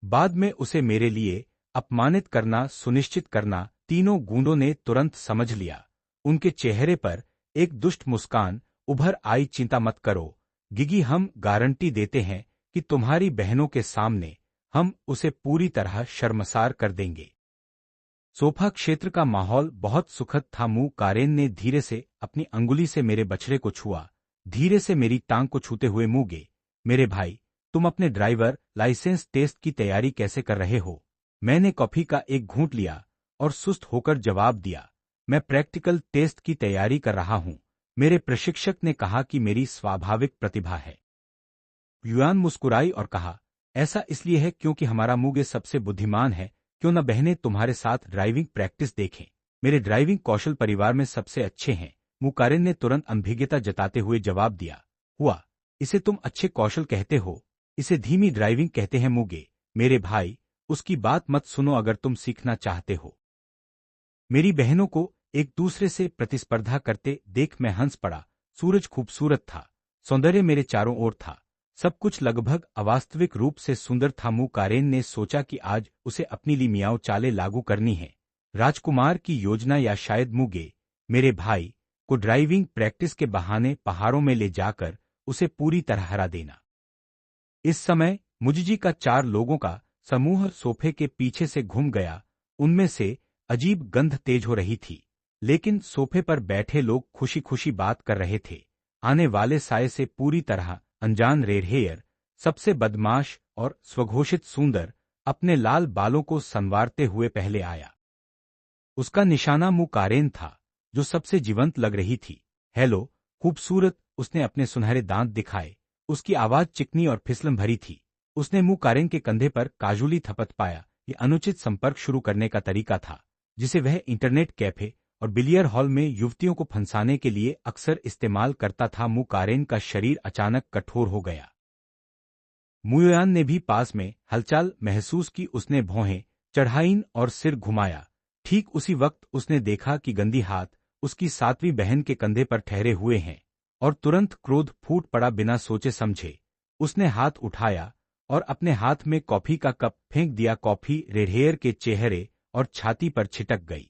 बाद में उसे मेरे लिए अपमानित करना सुनिश्चित करना। तीनों गूंडों ने तुरंत समझ लिया। उनके चेहरे पर एक दुष्ट मुस्कान उभर आई। चिंता मत करो गिगी, हम गारंटी देते हैं कि तुम्हारी बहनों के सामने हम उसे पूरी तरह शर्मसार कर देंगे। सोफा क्षेत्र का माहौल बहुत सुखद था। मुंह कारेन ने धीरे से अपनी अंगुली से मेरे बछड़े को छुआ, धीरे से मेरी टांग को छूते हुए मूगे। मेरे भाई, तुम अपने ड्राइवर लाइसेंस टेस्ट की तैयारी कैसे कर रहे हो? मैंने कॉफी का एक घूंट लिया और सुस्त होकर जवाब दिया, मैं प्रैक्टिकल टेस्ट की तैयारी कर रहा हूं। मेरे प्रशिक्षक ने कहा कि मेरी स्वाभाविक प्रतिभा है। युआन मुस्कुराई और कहा, ऐसा इसलिए है क्योंकि हमारा मूगे सबसे बुद्धिमान है। क्यों न बहनें तुम्हारे साथ ड्राइविंग प्रैक्टिस देखें? मेरे ड्राइविंग कौशल परिवार में सबसे अच्छे हैं। मुकारिन ने तुरंत अनभिज्ञता जताते हुए जवाब दिया, हुआ, इसे तुम अच्छे कौशल कहते हो? इसे धीमी ड्राइविंग कहते हैं मूगे। मेरे भाई, उसकी बात मत सुनो अगर तुम सीखना चाहते हो। मेरी बहनों को एक दूसरे से प्रतिस्पर्धा करते देख मैं हंस पड़ा। सूरज खूबसूरत था, सौंदर्य मेरे चारों ओर था, सब कुछ लगभग अवास्तविक रूप से सुंदर था। मुकारेन ने सोचा कि आज उसे अपनी ली मियाओ चालें लागू करनी है, राजकुमार की योजना, या शायद मूगे मेरे भाई को ड्राइविंग प्रैक्टिस के बहाने पहाड़ों में ले जाकर उसे पूरी तरह हरा देना। इस समय मुजिजी का 4 लोगों का समूह सोफे के पीछे से घूम गया। उनमें से अजीब गंध तेज हो रही थी, लेकिन सोफे पर बैठे लोग खुशी खुशी बात कर रहे थे। आने वाले साय से पूरी तरह अनजान रेडहेयर, सबसे बदमाश और स्वघोषित सुंदर, अपने लाल बालों को संवारते हुए पहले आया। उसका निशाना मुकारेन था, जो सबसे जीवंत लग रही थी। हेलो खूबसूरत, उसने अपने सुनहरे दांत दिखाए। उसकी आवाज चिकनी और फिसलन भरी थी। उसने मुकारेन के कंधे पर काजुली थपथ पाया। ये अनुचित संपर्क शुरू करने का तरीका था, जिसे वह इंटरनेट कैफे और बिलियर हॉल में युवतियों को फंसाने के लिए अक्सर इस्तेमाल करता था। मुकारेन का शरीर अचानक कठोर हो गया। मुयोयान ने भी पास में हलचल महसूस की। उसने भौहें चढ़ाईं और सिर घुमाया। ठीक उसी वक्त उसने देखा कि गंदी हाथ उसकी 7वीं बहन के कंधे पर ठहरे हुए हैं, और तुरंत क्रोध फूट पड़ा। बिना सोचे समझे उसने हाथ उठाया और अपने हाथ में कॉफी का कप फेंक दिया। कॉफी रेडहेयर के चेहरे और छाती पर छिटक गई।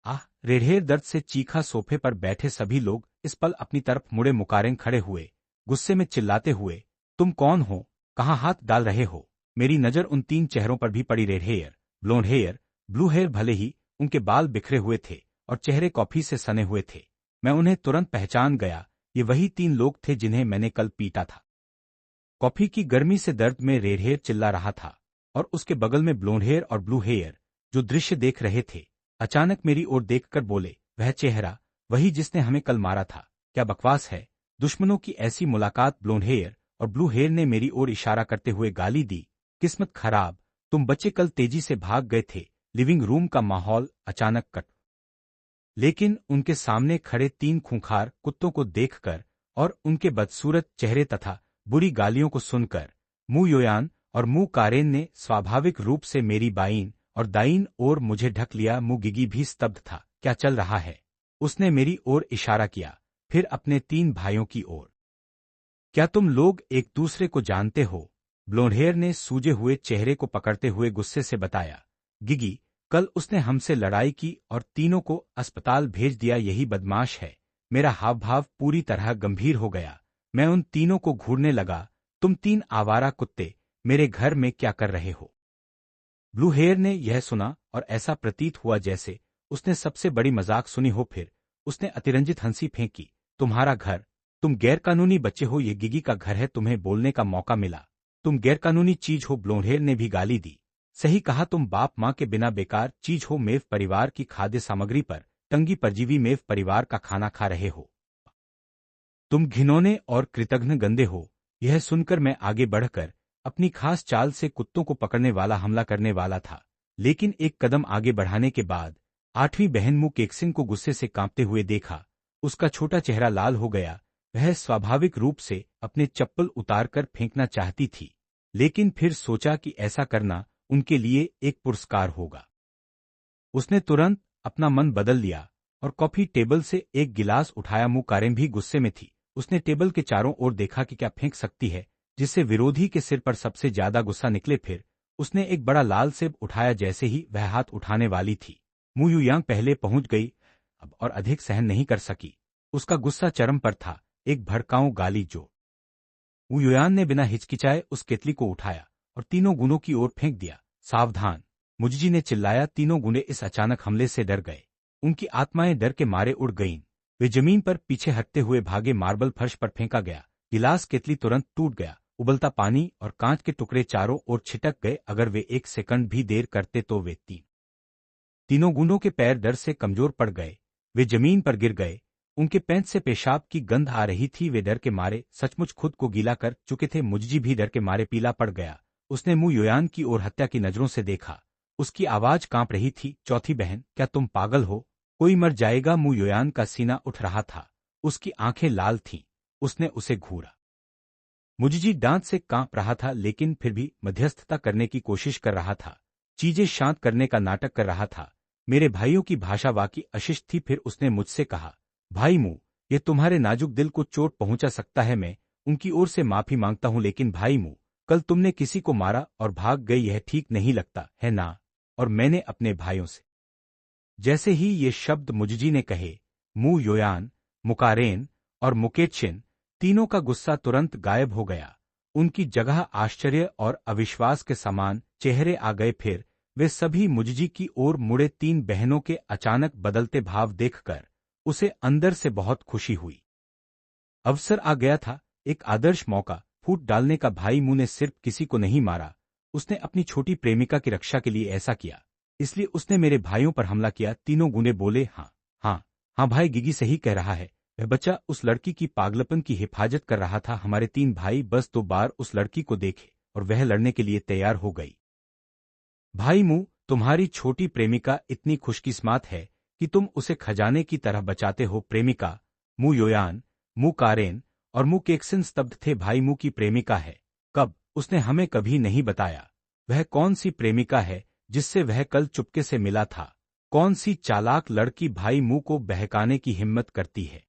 आह! रेडहेयर दर्द से चीखा। सोफे पर बैठे सभी लोग इस पल अपनी तरफ मुड़े। मुकारेन खड़े हुए, गुस्से में चिल्लाते हुए, तुम कौन हो? कहाँ हाथ डाल रहे हो? मेरी नजर उन 3 चेहरों पर भी पड़ी। रेडहेयर, ब्लोंड हेयर, ब्लू हेयर। भले ही उनके बाल बिखरे हुए थे और चेहरे कॉफी से सने हुए थे, मैं उन्हें तुरंत पहचान गया। ये वही 3 लोग थे जिन्हें मैंने कल पीटा था। कॉफी की गर्मी से दर्द में रेडहेयर चिल्ला रहा था, और उसके बगल में ब्लोंड हेयर और ब्लू हेयर, जो दृश्य देख रहे थे, अचानक मेरी ओर देखकर बोले, वह चेहरा, वही जिसने हमें कल मारा था। क्या बकवास है, दुश्मनों की ऐसी मुलाकात। ब्लोंड हेयर और ब्लू हेयर ने मेरी ओर इशारा करते हुए गाली दी, किस्मत खराब, तुम बच्चे कल तेजी से भाग गए थे। लिविंग रूम का माहौल अचानक कट, लेकिन उनके सामने खड़े 3 खूंखार कुत्तों को देखकर और उनके बदसूरत चेहरे तथा बुरी गालियों को सुनकर मुयोयान और मुकारेन ने स्वाभाविक रूप से मेरी बाईं और दाईं ओर मुझे ढक लिया। मुगिगी भी स्तब्ध था। क्या चल रहा है? उसने मेरी ओर इशारा किया, फिर अपने 3 भाइयों की ओर। क्या तुम लोग एक दूसरे को जानते हो? ब्लोंडहेयर ने सूजे हुए चेहरे को पकड़ते हुए गुस्से से बताया, गिगी, कल उसने हमसे लड़ाई की और तीनों को अस्पताल भेज दिया। यही बदमाश है। मेरा हाव भाव पूरी तरह गंभीर हो गया। मैं उन तीनों को घूरने लगा, तुम 3 आवारा कुत्ते मेरे घर में क्या कर रहे हो? ब्लू हेयर ने यह सुना और ऐसा प्रतीत हुआ जैसे उसने सबसे बड़ी मजाक सुनी हो। फिर उसने अतिरंजित हंसी फेंकी, तुम्हारा घर? तुम गैरकानूनी बच्चे हो, ये गिगी का घर है, तुम्हें बोलने का मौका मिला, तुम गैरकानूनी चीज हो। ब्लोंडहेयर ने भी गाली दी, सही कहा, तुम बाप माँ के बिना बेकार चीज हो। मेव परिवार की खाद्य सामग्री पर टंगी परजीवी मेव परिवार का खाना खा रहे हो। तुम घिनौने और कृतघ्न गंदे हो। यह सुनकर मैं आगे बढ़कर अपनी खास चाल से कुत्तों को पकड़ने वाला हमला करने वाला था, लेकिन एक कदम आगे बढ़ाने के बाद 8वीं बहन मु केक्सिन को गुस्से से कांपते हुए देखा। उसका छोटा चेहरा लाल हो गया। वह स्वाभाविक रूप से अपने चप्पल उतारकर फेंकना चाहती थी, लेकिन फिर सोचा कि ऐसा करना उनके लिए एक पुरस्कार होगा। उसने तुरंत अपना मन बदल लिया और कॉफी टेबल से एक गिलास उठाया। मुकारेन भी गुस्से में थी। उसने टेबल के चारों ओर देखा कि क्या फेंक सकती है जिससे विरोधी के सिर पर सबसे ज्यादा गुस्सा निकले। फिर उसने एक बड़ा लाल सेब उठाया। जैसे ही वह हाथ उठाने वाली थी, मु युयांग पहले पहुंच गई अब और अधिक सहन नहीं कर सकी। उसका गुस्सा चरम पर था, एक भड़काऊ गाली जो मु युयांग ने बिना हिचकिचाए उस केतली को उठाया और तीनों गुनों की ओर फेंक दिया। सावधान, मुजजी ने चिल्लाया। तीनों गुने इस अचानक हमले से डर गए। उनकी आत्माएं डर के मारे उड़ गईं। वे जमीन पर पीछे हटते हुए भागे। मार्बल फर्श पर फेंका गया। गिलास केतली तुरंत टूट गया। उबलता पानी और कांच के टुकड़े चारों ओर छिटक गए। अगर वे एक सेकंड भी देर करते तो वे तीनों गुंडों के पैर डर से कमजोर पड़ गए। वे जमीन पर गिर गए। उनके पैंट से पेशाब की गंध आ रही थी। वे डर के मारे सचमुच खुद को गीला कर चुके थे। मुजजी भी डर के मारे पीला पड़ गया। उसने मु युयान की ओर हत्या की नजरों से देखा। उसकी आवाज कांप रही थी, चौथी बहन, क्या तुम पागल हो? कोई मर जाएगा। मु युयान का सीना उठ रहा था। उसकी आंखें लाल थीं। उसने उसे घूरा। मुजजी दांत से कांप रहा था, लेकिन फिर भी मध्यस्थता करने की कोशिश कर रहा था। चीजें शांत करने का नाटक कर रहा था। मेरे भाइयों की भाषा वाकई अशिष्ट थी। फिर उसने मुझसे कहा, भाई मु, ये तुम्हारे नाजुक दिल को चोट पहुंचा सकता है। मैं उनकी ओर से माफी मांगता हूं, लेकिन भाई मु, कल तुमने किसी को मारा और भाग गई, यह ठीक नहीं लगता है ना? और मैंने अपने भाइयों से। जैसे ही ये शब्द मुजजी ने कहे, मु योयान, मुकारेन और मुकेटशिन तीनों का गुस्सा तुरंत गायब हो गया। उनकी जगह आश्चर्य और अविश्वास के समान चेहरे आ गए। फिर वे सभी मुजजी की ओर मुड़े। तीन बहनों के अचानक बदलते भाव देखकर उसे अंदर से बहुत खुशी हुई। अवसर आ गया था, एक आदर्श मौका फूट डालने का। भाई मु ने सिर्फ किसी को नहीं मारा, उसने अपनी छोटी प्रेमिका की रक्षा के लिए ऐसा किया। इसलिए उसने मेरे भाइयों पर हमला किया। तीनों गुने बोले, हाँ हाँ हाँ भाई, गिगी सही कह रहा है। वह बच्चा उस लड़की की पागलपन की हिफाजत कर रहा था। हमारे तीन भाई बस 2 बार उस लड़की को देखे और वह लड़ने के लिए तैयार हो गई। भाई मु, तुम्हारी छोटी प्रेमिका इतनी खुशकिस्मत है कि तुम उसे खजाने की तरह बचाते हो। प्रेमिका? मु योयान, मु कारेन और मु केक्सन स्तब्ध थे। भाई मु की प्रेमिका है? कब? उसने हमें कभी नहीं बताया। वह कौन सी प्रेमिका है जिससे वह कल चुपके से मिला था? कौन सी चालाक लड़की भाई मु को बहकाने की हिम्मत करती है?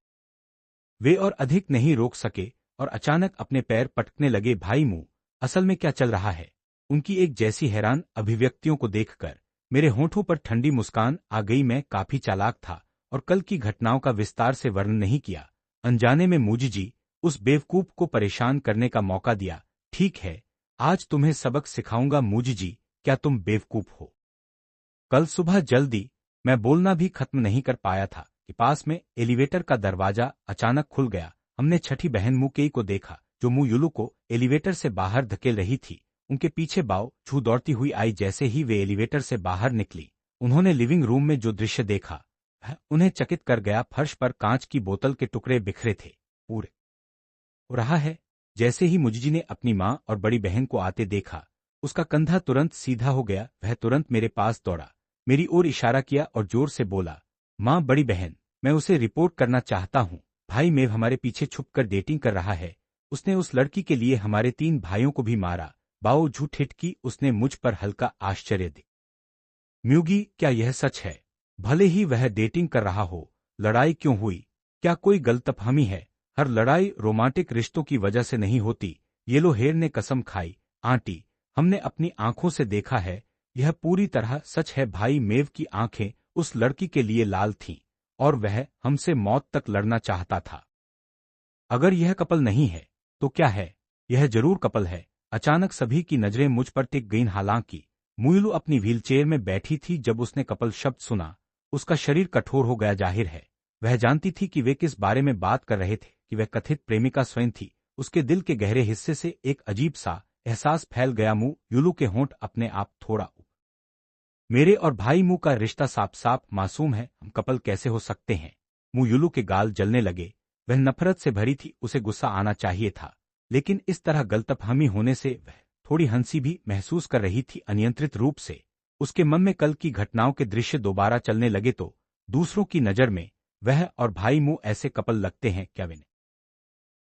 वे और अधिक नहीं रोक सके और अचानक अपने पैर पटकने लगे। भाई मु, असल में क्या चल रहा है? उनकी एक जैसी हैरान अभिव्यक्तियों को देखकर मेरे होठों पर ठंडी मुस्कान आ गई। मैं काफी चालाक था और कल की घटनाओं का विस्तार से वर्णन नहीं किया। अनजाने में मुजजी उस बेवकूफ को परेशान करने का मौका दिया। ठीक है, आज तुम्हें सबक सिखाऊंगा। मुजजी, क्या तुम बेवकूफ हो? कल सुबह जल्दी, मैं बोलना भी खत्म नहीं कर पाया था कि पास में एलिवेटर का दरवाजा अचानक खुल गया। हमने छठी बहन मुकेई को देखा, जो मु युलू को एलिवेटर से बाहर धकेल रही थी। उनके पीछे बाव छू दौड़ती हुई आई। जैसे ही वे एलिवेटर से बाहर निकली, उन्होंने लिविंग रूम में जो दृश्य देखा वह उन्हें चकित कर गया। फर्श पर कांच की बोतल के टुकड़े बिखरे थे। पूरे हो रहा है। जैसे ही मुजजी ने अपनी माँ और बड़ी बहन को आते देखा, उसका कंधा तुरंत सीधा हो गया। वह तुरंत मेरे पास दौड़ा, मेरी ओर इशारा किया और जोर से बोला, माँ, बड़ी बहन, मैं उसे रिपोर्ट करना चाहता हूँ। भाई मेव हमारे पीछे छुपकर डेटिंग कर रहा है। उसने उस लड़की के लिए हमारे 3 भाइयों को भी मारा। बाओ झूठ हिटकी। उसने मुझ पर हल्का आश्चर्य दिया। म्यूगी, क्या यह सच है? भले ही वह डेटिंग कर रहा हो, लड़ाई क्यों हुई? क्या कोई गलतफहमी है? हर लड़ाई रोमांटिक रिश्तों की वजह से नहीं होती। येलो हेयर ने कसम खाई। आंटी, हमने अपनी आंखों से देखा है, यह पूरी तरह सच है। भाई मेव की आंखें उस लड़की के लिए लाल थीं और वह हमसे मौत तक लड़ना चाहता था। अगर यह कपल नहीं है तो क्या है? यह जरूर कपल है। अचानक सभी की नजरें मुझ पर टिक गईं। हालांकि मुइलू अपनी व्हीलचेयर में बैठी थी। जब उसने कपल शब्द सुना, उसका शरीर कठोर हो गया। जाहिर है वह जानती थी कि वे किस बारे में बात कर रहे थे, कि वह कथित प्रेमिका स्वयं थी। उसके दिल के गहरे हिस्से से एक अजीब सा एहसास फैल गया। मु युलू के होंठ अपने आप थोड़ा मेरे और भाई मु का रिश्ता साफ साफ मासूम है, हम कपल कैसे हो सकते हैं? मु युलू के गाल जलने लगे। वह नफरत से भरी थी। उसे गुस्सा आना चाहिए था, लेकिन इस तरह गलतफहमी होने से वह थोड़ी हंसी भी महसूस कर रही थी। अनियंत्रित रूप से उसके मन में कल की घटनाओं के दृश्य दोबारा चलने लगे। तो दूसरों की नजर में वह और भाई मु ऐसे कपल लगते हैं क्या? वे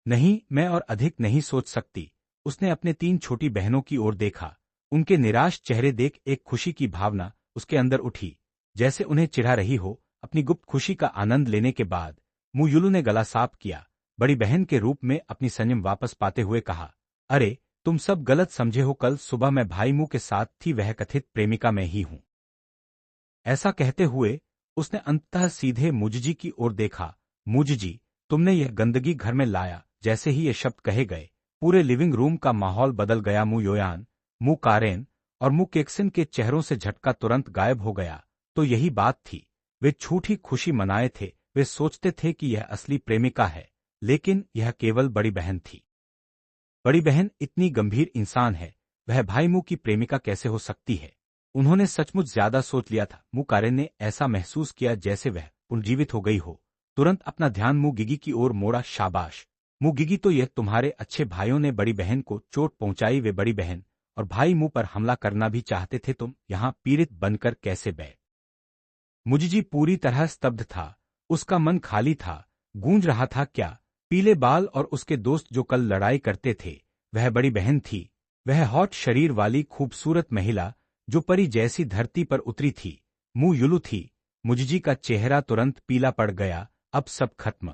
नहीं, मैं और अधिक नहीं सोच सकती। उसने अपने 3 छोटी बहनों की ओर देखा। उनके निराश चेहरे देख एक खुशी की भावना उसके अंदर उठी, जैसे उन्हें चिढ़ा रही हो। अपनी गुप्त खुशी का आनंद लेने के बाद मु युलू ने गला साफ किया। बड़ी बहन के रूप में अपनी संयम वापस पाते हुए कहा, अरे तुम सब गलत समझे हो, कल सुबह मैं भाई मुँह के साथ थी, वह कथित प्रेमिका मैं ही हूं। ऐसा कहते हुए उसने अंततः सीधे मुझजी की ओर देखा। मुझजी, तुमने यह गंदगी घर में लाया। जैसे ही ये शब्द कहे गए, पूरे लिविंग रूम का माहौल बदल गया। मुंह योयान, मुंह कारेन और मुंह केक्सन के चेहरों से झटका तुरंत गायब हो गया। तो यही बात थी, वे झूठी खुशी मनाए थे। वे सोचते थे कि यह असली प्रेमिका है, लेकिन यह केवल बड़ी बहन थी। बड़ी बहन इतनी गंभीर इंसान है, वह भाई मुंह की प्रेमिका कैसे हो सकती है? उन्होंने सचमुच ज्यादा सोच लिया था। मुंह कारेन ने ऐसा महसूस किया जैसे वह पुनर्जीवित हो गई हो। तुरंत अपना ध्यान मुंह गिगी की ओर मोड़ा। शाबाश मुंह गिगी, तो यह तुम्हारे अच्छे भाइयों ने बड़ी बहन को चोट पहुंचाई। वे बड़ी बहन और भाई मुंह पर हमला करना भी चाहते थे, तुम यहां पीड़ित बनकर कैसे बैठ? मुझजी पूरी तरह स्तब्ध था। उसका मन खाली था। गूंज रहा था, क्या पीले बाल और उसके दोस्त जो कल लड़ाई करते थे, वह बड़ी बहन थी? वह हॉट शरीर वाली खूबसूरत महिला जो परी जैसी धरती पर उतरी थी, मुंह युलू थी। मुझजी का चेहरा तुरंत पीला पड़ गया। अब सब खत्म।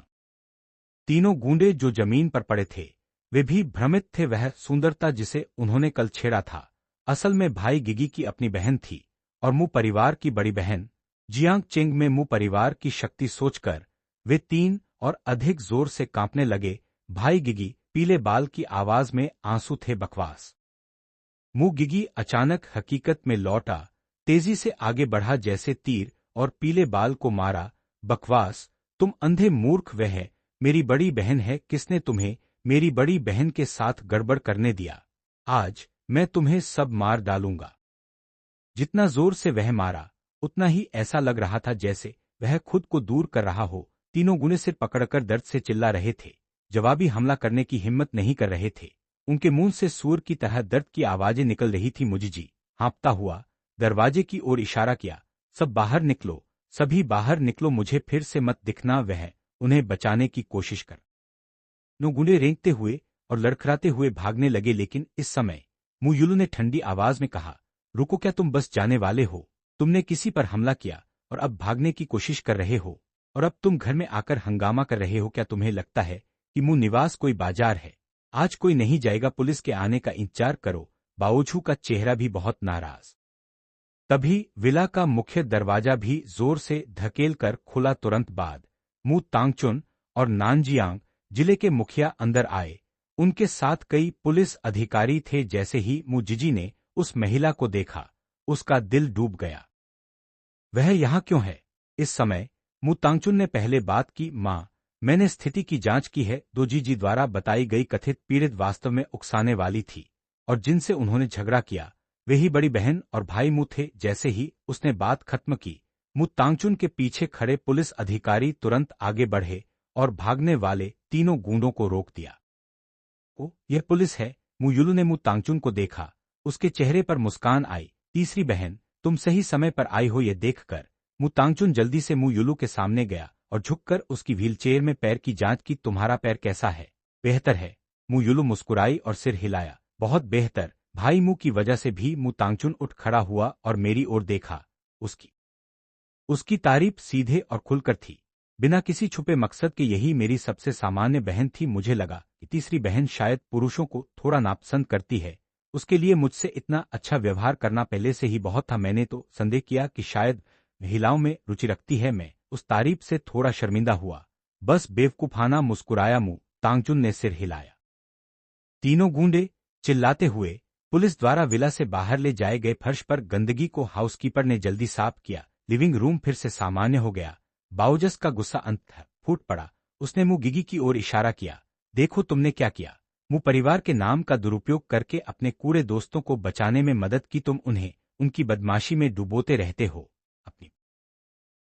तीनों गूंडे जो जमीन पर पड़े थे, वे भी भ्रमित थे। वह सुंदरता जिसे उन्होंने कल छेड़ा था, असल में भाई गिगी की अपनी बहन थी और मुंह परिवार की बड़ी बहन। जियांग चेंग में मुंह परिवार की शक्ति सोचकर वे तीन और अधिक जोर से कांपने लगे। भाई गिगी, पीले बाल की आवाज में आंसू थे। बकवास। मुंह गिगी अचानक हकीकत में लौटा, तेजी से आगे बढ़ा जैसे तीर, और पीले बाल को मारा। बकवास, तुम अंधे मूर्ख, वह है मेरी बड़ी बहन है। किसने तुम्हें मेरी बड़ी बहन के साथ गड़बड़ करने दिया? आज मैं तुम्हें सब मार डालूंगा। जितना जोर से वह मारा, उतना ही ऐसा लग रहा था जैसे वह खुद को दूर कर रहा हो। तीनों गुने सिर पकड़कर दर्द से चिल्ला रहे थे, जवाबी हमला करने की हिम्मत नहीं कर रहे थे। उनके मुंह से सूर की तरह दर्द की आवाजें निकल रही थी। मुझजी हाँफता हुआ दरवाजे की ओर इशारा किया, सब बाहर निकलो, सभी बाहर निकलो, मुझे फिर से मत दिखना। वह उन्हें बचाने की कोशिश कर नो गुंडे रेंगते हुए और लड़खड़ाते हुए भागने लगे, लेकिन इस समय मुयुलू ने ठंडी आवाज में कहा, रुको, क्या तुम बस जाने वाले हो? तुमने किसी पर हमला किया और अब भागने की कोशिश कर रहे हो, और अब तुम घर में आकर हंगामा कर रहे हो। क्या तुम्हें लगता है कि मुंह निवास कोई बाजार है? आज कोई नहीं जाएगा, पुलिस के आने का इंतजार करो। बाओझू का चेहरा भी बहुत नाराज। तभी विला का मुख्य दरवाजा भी जोर से धकेल कर खुला। तुरंत बाद मु तांगचुन और नानजियांग जिले के मुखिया अंदर आए। उनके साथ कई पुलिस अधिकारी थे। जैसे ही मु जिजी ने उस महिला को देखा, उसका दिल डूब गया। वह यहाँ क्यों है इस समय? मु तांगचुन ने पहले बात की, माँ, मैंने स्थिति की जांच की है। दोजीजी द्वारा बताई गई कथित पीड़ित वास्तव में उकसाने वाली थी, और जिनसे उन्होंने झगड़ा किया वे ही बड़ी बहन और भाई मु थे। जैसे ही उसने बात खत्म की, मु तांगचुन के पीछे खड़े पुलिस अधिकारी तुरंत आगे बढ़े और भागने वाले तीनों गूंडों को रोक दिया। ओ, यह पुलिस है। मु युलू ने मु तांगचुन को देखा। उसके चेहरे पर मुस्कान आई। तीसरी बहन, तुम सही समय पर आई हो। यह देखकर मु तांगचुन जल्दी से मु युलू के सामने गया और झुककर उसकी व्हीलचेयर में पैर की जांच की। तुम्हारा पैर कैसा है? बेहतर है। मु युलू मुस्कुराई और सिर हिलाया। बहुत बेहतर। भाई मु की वजह से भी। मु तांगचुन उठ खड़ा हुआ और मेरी ओर देखा। उसकी तारीफ सीधे और खुलकर थी, बिना किसी छुपे मकसद के। यही मेरी सबसे सामान्य बहन थी। मुझे लगा कि तीसरी बहन शायद पुरुषों को थोड़ा नापसंद करती है। उसके लिए मुझसे इतना अच्छा व्यवहार करना पहले से ही बहुत था। मैंने तो संदेह किया कि शायद महिलाओं में रुचि रखती है। मैं उस तारीफ से थोड़ा शर्मिंदा हुआ। बस बेवकूफाना मुस्कुराया। मु तांगचुन ने सिर हिलाया। तीनों गूंडे चिल्लाते हुए पुलिस द्वारा विला से बाहर ले जाए गए। फर्श पर गंदगी को हाउसकीपर ने जल्दी साफ किया। लिविंग रूम फिर से सामान्य हो गया। बाओजस का गुस्सा अंततः फूट पड़ा। उसने मुंह गिगी की ओर इशारा किया, देखो तुमने क्या किया। मुंह परिवार के नाम का दुरुपयोग करके अपने कूड़े दोस्तों को बचाने में मदद की। तुम उन्हें उनकी बदमाशी में डुबोते रहते हो। अपनी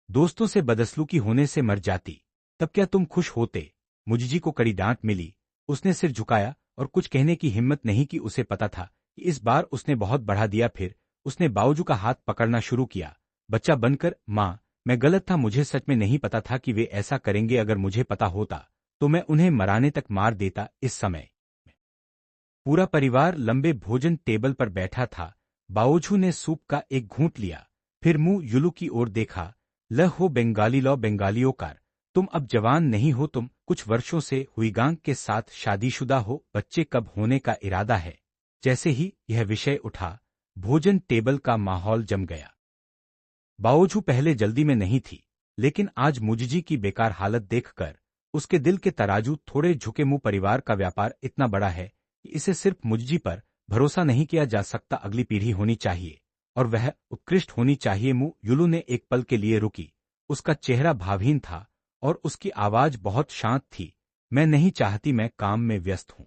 दोस्तों से बदसलूकी होने से मर जाती, तब क्या तुम खुश होते? मुझजी को कड़ी डांट मिली। उसने सिर झुकाया और कुछ कहने की हिम्मत नहीं की। उसे पता था कि इस बार उसने बहुत बढ़ा दिया। फिर उसने बाओजू का हाथ पकड़ना शुरू किया, बच्चा बनकर। माँ, मैं गलत था। मुझे सच में नहीं पता था कि वे ऐसा करेंगे। अगर मुझे पता होता तो मैं उन्हें मराने तक मार देता। इस समय पूरा परिवार लंबे भोजन टेबल पर बैठा था। बाओजू ने सूप का एक घूंट लिया, फिर मुंह युलू की ओर देखा। ल हो बंगाली लो बंगालियों कार, तुम अब जवान नहीं हो। तुम कुछ वर्षों से हुईगांग के साथ शादीशुदा हो। बच्चे कब होने का इरादा है? जैसे ही यह विषय उठा, भोजन टेबल का माहौल जम गया। बाओजू पहले जल्दी में नहीं थी, लेकिन आज मुझजी की बेकार हालत देखकर उसके दिल के तराजू थोड़े झुके। मुंह परिवार का व्यापार इतना बड़ा है कि इसे सिर्फ मुझजी पर भरोसा नहीं किया जा सकता। अगली पीढ़ी होनी चाहिए और वह उत्कृष्ट होनी चाहिए। मुंह युलू ने एक पल के लिए रुकी। उसका चेहरा भावहीन था और उसकी आवाज बहुत शांत थी। मैं नहीं चाहती, मैं काम में व्यस्त हूं।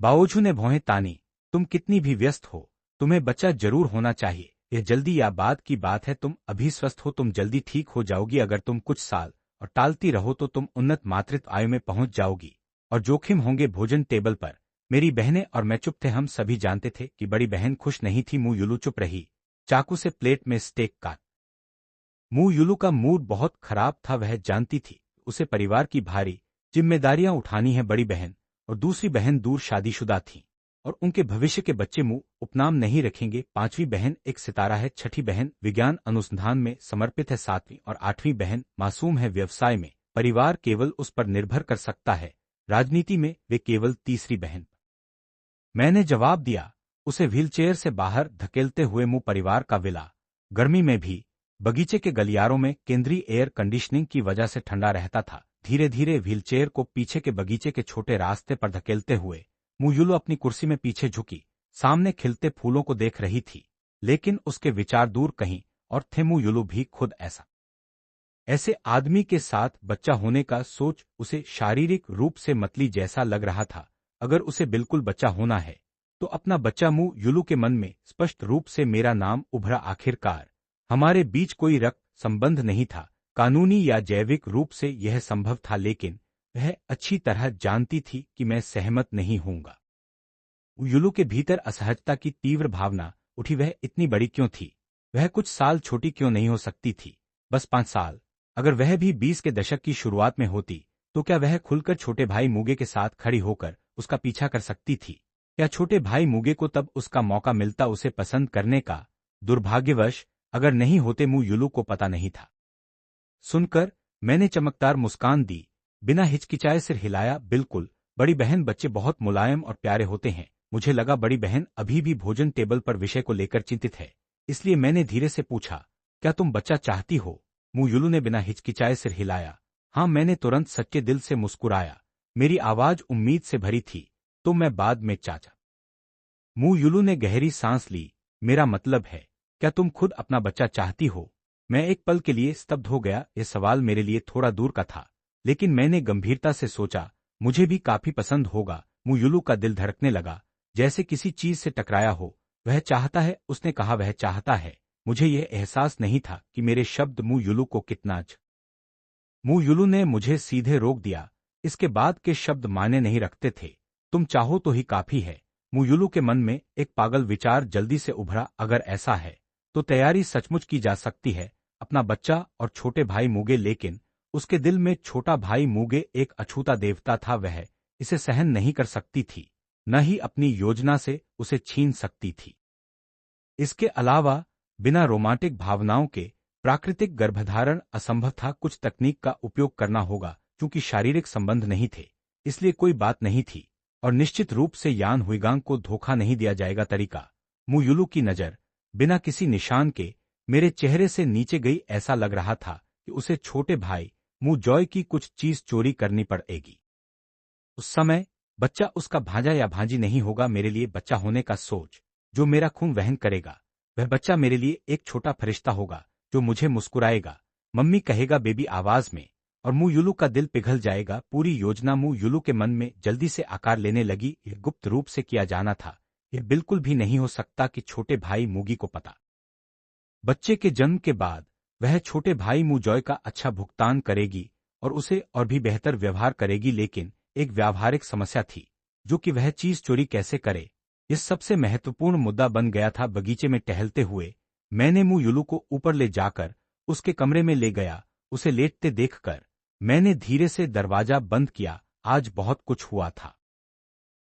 बाओजू ने भौहें तानी। तुम कितनी भी व्यस्त हो, तुम्हें बच्चा जरूर होना चाहिए। यह जल्दी या बाद की बात है। तुम अभी स्वस्थ हो, तुम जल्दी ठीक हो जाओगी। अगर तुम कुछ साल और टालती रहो तो तुम उन्नत मातृत्व आयु में पहुंच जाओगी और जोखिम होंगे भोजन टेबल पर। मेरी बहनें और मैं चुप थे। हम सभी जानते थे कि बड़ी बहन खुश नहीं थी। मुंह युलू चुप रही, चाकू से प्लेट में स्टेक काट। मुंह युलू का मूड बहुत खराब था। वह जानती थी उसे परिवार की भारी जिम्मेदारियां उठानी है। बड़ी बहन और दूसरी बहन दूर शादीशुदा थीं और उनके भविष्य के बच्चे मुंह उपनाम नहीं रखेंगे। पांचवी बहन एक सितारा है। छठी बहन विज्ञान अनुसंधान में समर्पित है। सातवीं और आठवीं बहन मासूम है व्यवसाय में। परिवार केवल उस पर निर्भर कर सकता है। राजनीति में वे केवल तीसरी बहन। मैंने जवाब दिया, उसे व्हीलचेयर से बाहर धकेलते हुए। मुंह परिवार का विला गर्मी में भी बगीचे के गलियारों में केंद्रीय एयर कंडीशनिंग की वजह से ठंडा रहता था। धीरे धीरे व्हीलचेयर को पीछे के बगीचे के छोटे रास्ते पर धकेलते हुए मुंह युलू अपनी कुर्सी में पीछे झुकी सामने खिलते फूलों को देख रही थी। लेकिन उसके विचार दूर कहीं और थे। मुंह युलू भी खुद ऐसे आदमी के साथ बच्चा होने का सोच उसे शारीरिक रूप से मतली जैसा लग रहा था। अगर उसे बिल्कुल बच्चा होना है तो अपना बच्चा। मुंह युलू के मन में स्पष्ट रूप से मेरा नाम उभरा। आखिरकार हमारे बीच कोई रक्त संबंध नहीं था। कानूनी या जैविक रूप से यह संभव था, लेकिन वह अच्छी तरह जानती थी कि मैं सहमत नहीं होऊंगा। युलू के भीतर असहजता की तीव्र भावना उठी। वह इतनी बड़ी क्यों थी? वह कुछ साल छोटी क्यों नहीं हो सकती थी? बस 5 साल। अगर वह भी 20 के दशक की शुरुआत में होती तो क्या वह खुलकर छोटे भाई मूगे के साथ खड़ी होकर उसका पीछा कर सकती थी? क्या छोटे भाई मूगे को तब उसका मौका मिलता उसे पसंद करने का? दुर्भाग्यवश अगर नहीं होते। मुंह युलू को पता नहीं था। सुनकर मैंने चमकदार मुस्कान दी, बिना हिचकिचाए सिर हिलाया। बिल्कुल, बड़ी बहन, बच्चे बहुत मुलायम और प्यारे होते हैं। मुझे लगा बड़ी बहन अभी भी भोजन टेबल पर विषय को लेकर चिंतित है, इसलिए मैंने धीरे से पूछा, क्या तुम बच्चा चाहती हो? मुंह युलू ने बिना हिचकिचाए सिर हिलाया। हाँ, मैंने तुरंत सच्चे दिल से मुस्कुराया। मेरी आवाज उम्मीद से भरी थी। तो मैं बाद में चाचा। मुंह युलू ने गहरी सांस ली। मेरा मतलब है, क्या तुम खुद अपना बच्चा चाहती हो? मैं एक पल के लिए स्तब्ध हो गया। यह सवाल मेरे लिए थोड़ा दूर का था, लेकिन मैंने गंभीरता से सोचा, मुझे भी काफी पसंद होगा। मुंह युलू का दिल धड़कने लगा, जैसे किसी चीज से टकराया हो। वह चाहता है, उसने कहा, वह चाहता है। मुझे यह एहसास नहीं था कि मेरे शब्द मुंह युलू को कितना मुंह युलू ने मुझे सीधे रोक दिया। इसके बाद के शब्द मायने नहीं रखते थे। तुम चाहो तो ही काफी है। मुंह युलू के मन में एक पागल विचार जल्दी से उभरा। अगर ऐसा है तो तैयारी सचमुच की जा सकती है। अपना बच्चा और छोटे भाई मूगे। लेकिन उसके दिल में छोटा भाई मूगे एक अछूता देवता था। वह इसे सहन नहीं कर सकती थी, न ही अपनी योजना से उसे छीन सकती थी। इसके अलावा बिना रोमांटिक भावनाओं के प्राकृतिक गर्भधारण असंभव था। कुछ तकनीक का उपयोग करना होगा। क्योंकि शारीरिक संबंध नहीं थे, इसलिए कोई बात नहीं थी और निश्चित रूप से यान हुईगांग को धोखा नहीं दिया जाएगा। तरीका। मुंह युलू की नजर बिना किसी निशान के मेरे चेहरे से नीचे गई। ऐसा लग रहा था कि उसे छोटे भाई मुंह जॉय की कुछ चीज चोरी करनी पड़ेगी। उस समय बच्चा उसका भांजा या भांजी नहीं होगा। मेरे लिए बच्चा होने का सोच जो मेरा खून वहन करेगा। वह बच्चा मेरे लिए एक छोटा फरिश्ता होगा जो मुझे मुस्कुराएगा, मम्मी कहेगा बेबी आवाज में, और मुंह युलू का दिल पिघल जाएगा। पूरी योजना मुंह युलू के मन में जल्दी से आकार लेने लगी। यह गुप्त रूप से किया जाना था। यह बिल्कुल भी नहीं हो सकता कि छोटे भाई मूगी को पता। बच्चे के जन्म के बाद वह छोटे भाई मुंह जॉय का अच्छा भुगतान करेगी और उसे और भी बेहतर व्यवहार करेगी। लेकिन एक व्यावहारिक समस्या थी, जो कि वह चीज चोरी कैसे करे। यह सबसे महत्वपूर्ण मुद्दा बन गया था। बगीचे में टहलते हुए मैंने मुंह युलू को ऊपर ले जाकर उसके कमरे में ले गया। उसे लेटते देखकर मैंने धीरे से दरवाजा बंद किया। आज बहुत कुछ हुआ था।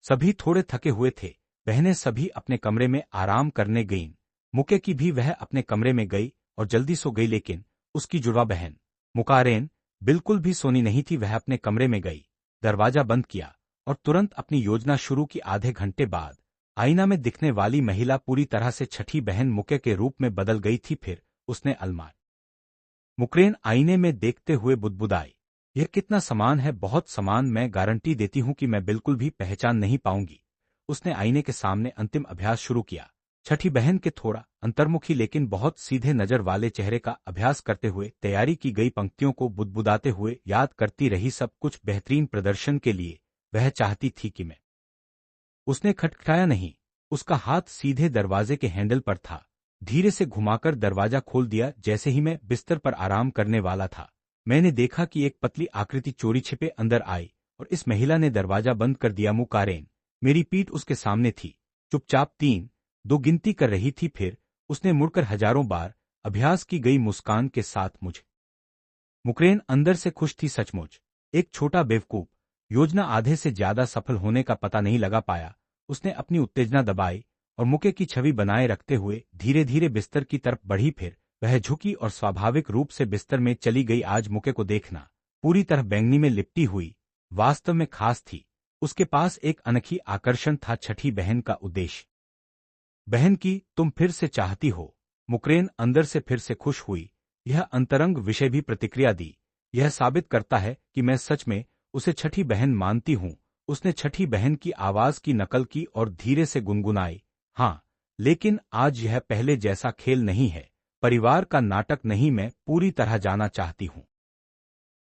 सभी थोड़े थके हुए थे। बहनें सभी अपने कमरे में आराम करने गईं। मुके की भी वह अपने कमरे में गई और जल्दी सो गई। लेकिन उसकी जुड़वा बहन मुकारेन बिल्कुल भी सोनी नहीं थी। वह अपने कमरे में गई, दरवाजा बंद किया और तुरंत अपनी योजना शुरू की। आधे घंटे बाद आईना में दिखने वाली महिला पूरी तरह से छठी बहन मुके के रूप में बदल गई थी। फिर उसने अलमार मुकरेन आईने में देखते हुए बुदबुदाई, यह कितना समान है, बहुत समान, मैं गारंटी देती हूं कि मैं बिल्कुल भी पहचान नहीं पाऊंगी। उसने आईने के सामने अंतिम अभ्यास शुरू किया। छठी बहन के थोड़ा अंतर्मुखी लेकिन बहुत सीधे नजर वाले चेहरे का अभ्यास करते हुए तैयारी की गई पंक्तियों को बुदबुदाते हुए याद करती रही। सब कुछ बेहतरीन प्रदर्शन के लिए वह चाहती थी कि मैं। उसने खटखटाया नहीं, उसका हाथ सीधे दरवाजे के हैंडल पर था। धीरे से घुमाकर दरवाजा खोल दिया। जैसे ही मैं बिस्तर पर आराम करने वाला था, मैंने देखा कि एक पतली आकृति चोरी छिपे अंदर आई और इस महिला ने दरवाजा बंद कर दिया। मुकारेन मेरी पीठ उसके सामने थी, चुपचाप 3-2 गिनती कर रही थी। फिर उसने मुड़कर हजारों बार अभ्यास की गई मुस्कान के साथ मुझे। मुकरेन अंदर से खुश थी सचमुच। एक छोटा बेवकूफ योजना आधे से ज्यादा सफल होने का पता नहीं लगा पाया। उसने अपनी उत्तेजना दबाई और मुके की छवि बनाए रखते हुए धीरे धीरे बिस्तर की तरफ बढ़ी। फिर वह झुकी और स्वाभाविक रूप से बिस्तर में चली गई। आज मुके को देखना पूरी तरह बैंगनी में लिपटी हुई वास्तव में खास थी। उसके पास एक अनोखी आकर्षण था। छठी बहन का उद्देश्य। बहन की तुम फिर से चाहती हो? मुकरेन अंदर से फिर से खुश हुई। यह अंतरंग विषय भी प्रतिक्रिया दी। यह साबित करता है कि मैं सच में उसे छठी बहन मानती हूं। उसने छठी बहन की आवाज की नकल की और धीरे से गुनगुनाई, हाँ, लेकिन आज यह पहले जैसा खेल नहीं है, परिवार का नाटक नहीं। मैं पूरी तरह जाना चाहती हूं।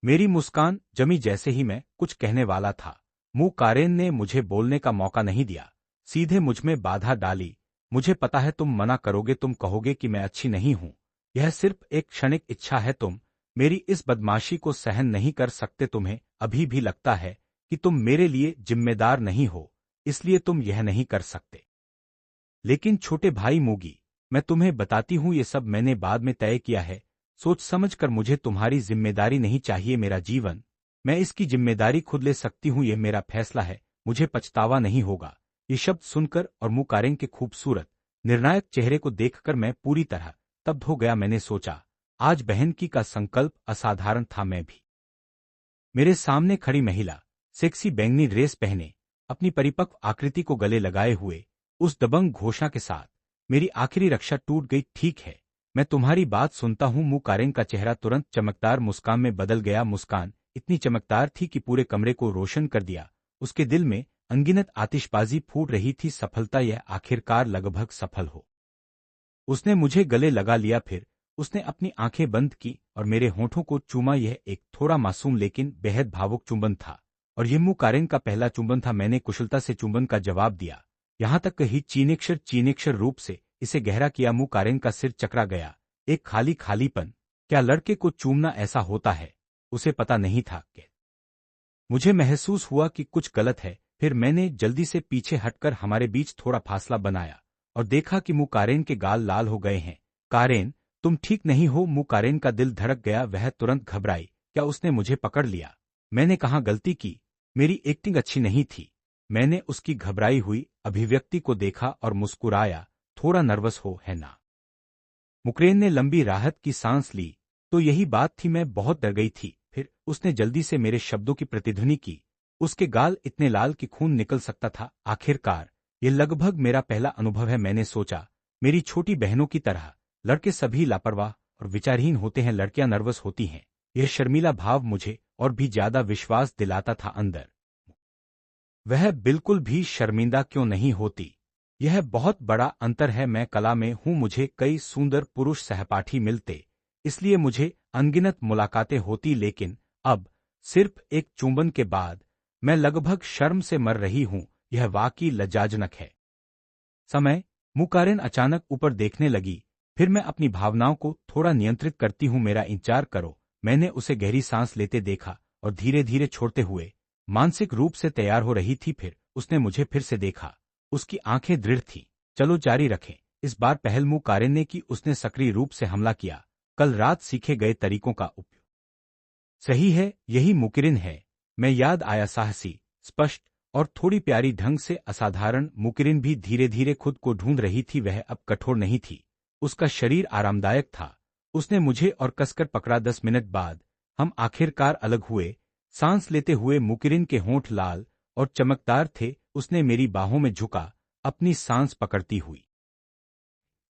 मेरी मुस्कान जमी जैसे ही मैं कुछ कहने वाला था, मुकारेन ने मुझे बोलने का मौका नहीं दिया। सीधे मुझमें बाधा डाली। मुझे पता है तुम मना करोगे, तुम कहोगे कि मैं अच्छी नहीं हूं। यह सिर्फ एक क्षणिक इच्छा है। तुम मेरी इस बदमाशी को सहन नहीं कर सकते। तुम्हें अभी भी लगता है कि तुम मेरे लिए जिम्मेदार नहीं हो, इसलिए तुम यह नहीं कर सकते। लेकिन छोटे भाई मूगी, मैं तुम्हें बताती हूं, ये सब मैंने बाद में तय किया है, सोच समझ कर। मुझे तुम्हारी जिम्मेदारी नहीं चाहिए। मेरा जीवन, मैं इसकी जिम्मेदारी खुद ले सकती हूं। यह मेरा फैसला है, मुझे पछतावा नहीं होगा। ये शब्द सुनकर और मुकारेन के खूबसूरत निर्णायक चेहरे को देखकर मैं पूरी तरह स्तब्ध हो गया। मैंने सोचा, आज बहन की का संकल्प असाधारण था। मैं भी। मेरे सामने खड़ी महिला, सेक्सी बैंगनी ड्रेस पहने, अपनी परिपक्व आकृति को गले लगाए हुए, उस दबंग घोषणा के साथ मेरी आखिरी रक्षा टूट गई। ठीक है, मैं तुम्हारी बात सुनता हूं। मुकारेन का चेहरा तुरंत चमकदार मुस्कान में बदल गया। मुस्कान इतनी चमकदार थी कि पूरे कमरे को रोशन कर दिया। उसके दिल में अनगिनत आतिशबाजी फूट रही थी। सफलता, यह आखिरकार लगभग सफल हो। उसने मुझे गले लगा लिया। फिर उसने अपनी आंखें बंद की और मेरे होठों को चूमा। यह एक थोड़ा मासूम लेकिन बेहद भावुक चुंबन था और यह मुकारेन का पहला चुंबन था। मैंने कुशलता से चुंबन का जवाब दिया, यहां तक कहीं चीनेक्षर रूप से इसे गहरा किया। मुकारेन का सिर चकरा गया। एक खाली खालीपन। क्या लड़के को चूमना ऐसा होता है? उसे पता नहीं था कि मुझे महसूस हुआ कि कुछ गलत है। फिर मैंने जल्दी से पीछे हटकर हमारे बीच थोड़ा फासला बनाया और देखा कि मुकारेन के गाल लाल हो गए हैं। कारेन, तुम ठीक नहीं हो? मुकारेन का दिल धड़क गया। वह तुरंत घबराई। क्या उसने मुझे पकड़ लिया? मैंने कहाँ गलती की? मेरी एक्टिंग अच्छी नहीं थी। मैंने उसकी घबराई हुई अभिव्यक्ति को देखा और मुस्कुराया। थोड़ा नर्वस हो, है ना? मुकरेन ने लंबी राहत की सांस ली। तो यही बात थी, मैं बहुत डर गई थी। फिर उसने जल्दी से मेरे शब्दों की प्रतिध्वनि की। उसके गाल इतने लाल कि खून निकल सकता था। आखिरकार यह लगभग मेरा पहला अनुभव है। मैंने सोचा, मेरी छोटी बहनों की तरह लड़के सभी लापरवाह और विचारहीन होते हैं, लड़कियां नर्वस होती हैं। यह शर्मीला भाव मुझे और भी ज्यादा विश्वास दिलाता था। अंदर वह बिल्कुल भी शर्मिंदा क्यों नहीं होती? यह बहुत बड़ा अंतर है। मैं कला में हूं, मुझे कई सुंदर पुरुष सहपाठी मिलते, इसलिए मुझे अनगिनत मुलाकातें होती, लेकिन अब सिर्फ एक चुंबन के बाद मैं लगभग शर्म से मर रही हूं। यह वाकई लज्जाजनक है। समय। मुकारेन अचानक ऊपर देखने लगी। फिर मैं अपनी भावनाओं को थोड़ा नियंत्रित करती हूं, मेरा इंतजार करो। मैंने उसे गहरी सांस लेते देखा और धीरे धीरे छोड़ते हुए मानसिक रूप से तैयार हो रही थी। फिर उसने मुझे फिर से देखा। उसकी आंखें दृढ़ थीं। चलो जारी रखें। इस बार पहल मुकारेन ने की। उसने सक्रिय रूप से हमला किया। कल रात सीखे गए तरीकों का उपयोग। सही है, यही मुकरेन है। मैं याद आया, साहसी, स्पष्ट और थोड़ी प्यारी ढंग से असाधारण। मुकरेन भी धीरे धीरे खुद को ढूंढ रही थी। वह अब कठोर नहीं थी, उसका शरीर आरामदायक था। उसने मुझे और कसकर पकड़ा। 10 मिनट बाद हम आखिरकार अलग हुए। सांस लेते हुए मुकरेन के होंठ लाल और चमकदार थे। उसने मेरी बाहों में झुका, अपनी सांस पकड़ती हुई।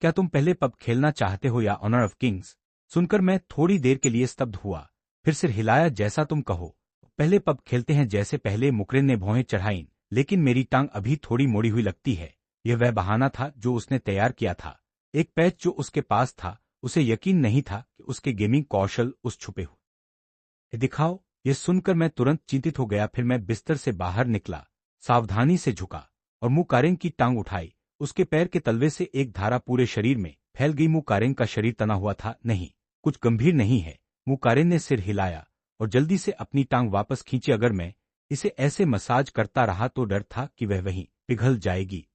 क्या तुम पहले पब खेलना चाहते हो या ऑनर ऑफ किंग्स? सुनकर मैं थोड़ी देर के लिए स्तब्ध हुआ, फिर सिर हिलाया। जैसा तुम कहो। पहले पब खेलते हैं। जैसे पहले। मुकरेन ने भौहें चढ़ाईं, लेकिन मेरी टांग अभी थोड़ी मोड़ी हुई लगती है। यह वह बहाना था जो उसने तैयार किया था। एक पैच जो उसके पास था। उसे यकीन नहीं था कि उसके गेमिंग कौशल उस छुपे हुए दिखाओ। यह सुनकर मैं तुरंत चिंतित हो गया। फिर मैं बिस्तर से बाहर निकला, सावधानी से झुका और मुकारेन की टांग उठाई। उसके पैर के तलवे से एक धारा पूरे शरीर में फैल गई। मुकारेन का शरीर तना हुआ था। नहीं, कुछ गंभीर नहीं है। मुकारेन ने सिर हिलाया और जल्दी से अपनी टांग वापस खींची। अगर मैं इसे ऐसे मसाज करता रहा तो डर था कि वह वहीं पिघल जाएगी।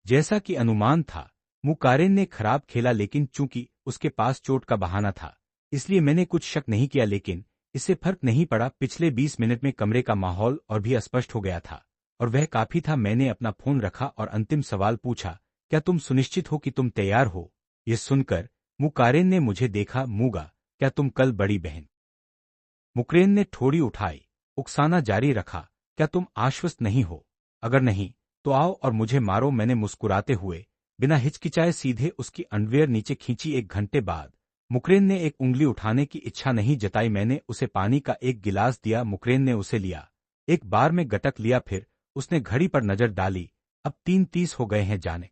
जैसा कि अनुमान था, मुकारेन ने खराब खेला, लेकिन चूंकि उसके पास चोट का बहाना था, इसलिए मैंने कुछ शक नहीं किया। लेकिन इससे फर्क नहीं पड़ा। पिछले 20 मिनट में कमरे का माहौल और भी अस्पष्ट हो गया था, और वह काफी था। मैंने अपना फोन रखा और अंतिम सवाल पूछा, क्या तुम सुनिश्चित हो कि तुम तैयार हो? यह सुनकर मुकारेन ने मुझे देखा। मूगा, क्या तुम कल बड़ी बहन? मुकरेन ने ठोड़ी उठाई, उकसाना जारी रखा। क्या तुम आश्वस्त नहीं हो? अगर नहीं तो आओ और मुझे मारो। मैंने मुस्कुराते हुए बिना हिचकिचाए सीधे उसकी अंडरवियर नीचे खींची। 1 घंटे बाद मुकरेन ने एक उंगली उठाने की इच्छा नहीं जताई। मैंने उसे पानी का एक गिलास दिया। मुकरेन ने उसे लिया, एक बार में गटक लिया। फिर उसने घड़ी पर नजर डाली। अब 3:30 हो गए हैं जाने।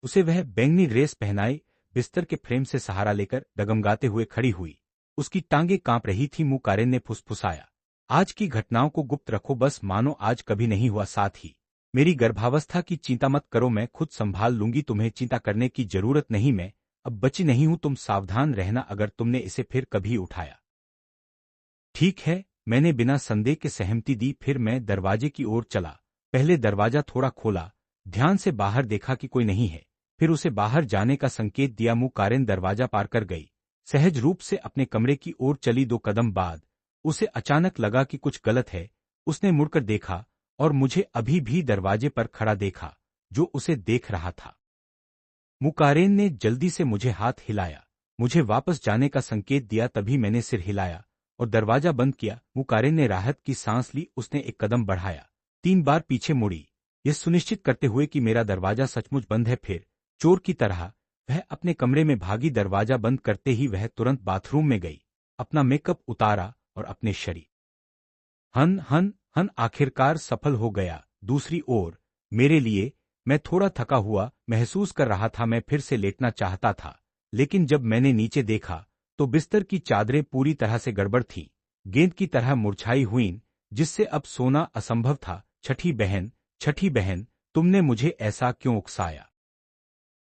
उसे वह बैंगनी ड्रेस पहनाई, बिस्तर के फ्रेम से सहारा लेकर डगमगाते हुए खड़ी हुई। उसकी टांगें कांप रही थी। मुकारेन ने फुसफुसाया, आज की घटनाओं को गुप्त रखो, बस मानो आज कभी नहीं हुआ। साथ ही मेरी गर्भावस्था की चिंता मत करो, मैं खुद संभाल लूंगी। तुम्हें चिंता करने की जरूरत नहीं, मैं अब बची नहीं हूं। तुम सावधान रहना अगर तुमने इसे फिर कभी उठाया। ठीक है, मैंने बिना संदेह के सहमति दी। फिर मैं दरवाजे की ओर चला। पहले दरवाजा थोड़ा खोला, ध्यान से बाहर देखा कि कोई नहीं है। फिर उसे बाहर जाने का संकेत दिया। मुकारेन दरवाजा पार कर गई, सहज रूप से अपने कमरे की ओर चली। 2 कदम बाद उसे अचानक लगा कि कुछ गलत है। उसने मुड़कर देखा और मुझे अभी भी दरवाजे पर खड़ा देखा, जो उसे देख रहा था। मुकारेन ने जल्दी से मुझे हाथ हिलाया, मुझे वापस जाने का संकेत दिया। तभी मैंने सिर हिलाया और दरवाजा बंद किया। मुकारेन ने राहत की सांस ली। उसने 1 कदम बढ़ाया, 3 बार पीछे मुड़ी, यह सुनिश्चित करते हुए कि मेरा दरवाजा सचमुच बंद है। फिर चोर की तरह वह अपने कमरे में भागी। दरवाजा बंद करते ही वह तुरंत बाथरूम में गई, अपना मेकअप उतारा और अपने शरीर हन हन हन आखिरकार सफल हो गया। दूसरी ओर मेरे लिए, मैं थोड़ा थका हुआ महसूस कर रहा था। मैं फिर से लेटना चाहता था, लेकिन जब मैंने नीचे देखा तो बिस्तर की चादरें पूरी तरह से गड़बड़ थीं, गेंद की तरह मुरझाई हुईं, जिससे अब सोना असंभव था। छठी बहन, तुमने मुझे ऐसा क्यों उकसाया?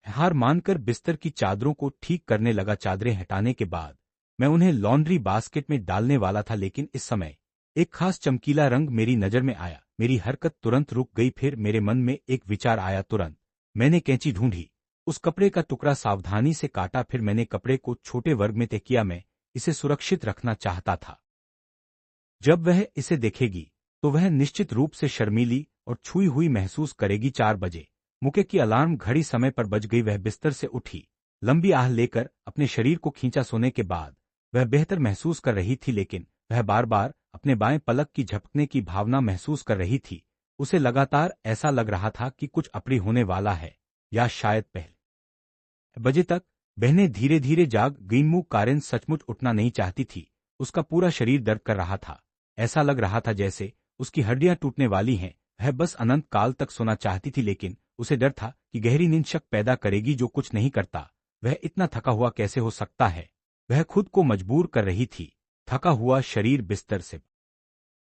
हार मानकर बिस्तर की चादरों को ठीक करने लगा। चादरें हटाने के बाद मैं उन्हें लॉन्ड्री बास्केट में डालने वाला था, लेकिन इस समय एक खास चमकीला रंग मेरी नजर में आया। मेरी हरकत तुरंत रुक गई। फिर मेरे मन में एक विचार आया। तुरंत मैंने कैंची ढूंढी, उस कपड़े का टुकड़ा सावधानी से काटा। फिर मैंने कपड़े को छोटे वर्ग में तय किया। मैं इसे सुरक्षित रखना चाहता था। जब वह इसे देखेगी तो वह निश्चित रूप से शर्मीली और छुई हुई महसूस करेगी। 4 बजे मुके की अलार्म घड़ी समय पर बज गई। वह बिस्तर से उठी, लंबी आह लेकर अपने शरीर को खींचा। सोने के बाद वह बेहतर महसूस कर रही थी, लेकिन वह बार बार अपने बाएं पलक की झपकने की भावना महसूस कर रही थी। उसे लगातार ऐसा लग रहा था कि कुछ अप्रिय होने वाला है, या शायद पहले बजे तक। बहनें धीरे धीरे जाग गईं। मुकारेन सचमुच उठना नहीं चाहती थी। उसका पूरा शरीर दर्द कर रहा था। ऐसा लग रहा था जैसे उसकी हड्डियां टूटने वाली हैं। वह बस अनंत काल तक सोना चाहती थी, लेकिन उसे डर था कि गहरी नींद शक पैदा करेगी जो कुछ नहीं करता। वह इतना थका हुआ कैसे हो सकता है? वह खुद को मजबूर कर रही थी। थका हुआ शरीर, बिस्तर से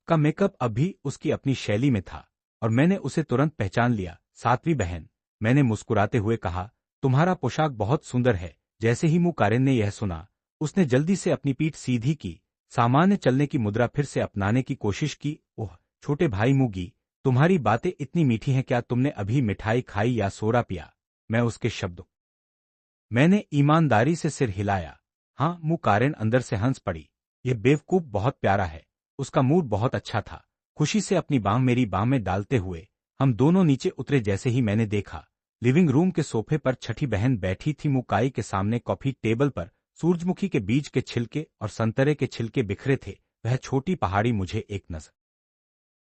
का मेकअप अब भी उसकी अपनी शैली में था, और मैंने उसे तुरंत पहचान लिया। 7वीं बहन, मैंने मुस्कुराते हुए कहा, तुम्हारा पोशाक बहुत सुंदर है। जैसे ही मुकारेन ने यह सुना, उसने जल्दी से अपनी पीठ सीधी की, सामान्य चलने की मुद्रा फिर से अपनाने की कोशिश की। ओह छोटे भाई मुगी, तुम्हारी बातें इतनी मीठी हैं। क्या तुमने अभी मिठाई खाई या सोडा पिया? मैं उसके शब्दों मैंने ईमानदारी से सिर हिलाया। हाँ। मुकारेन अंदर से हंस पड़ी। यह बेवकूफ बहुत प्यारा है। उसका मूड बहुत अच्छा था। खुशी से अपनी बांह मेरी बांह में डालते हुए हम दोनों नीचे उतरे। जैसे ही मैंने देखा, लिविंग रूम के सोफे पर छठी बहन बैठी थी। मुकाई के सामने कॉफी टेबल पर सूरजमुखी के बीज के छिलके और संतरे के छिलके बिखरे थे। वह छोटी पहाड़ी मुझे एक नजर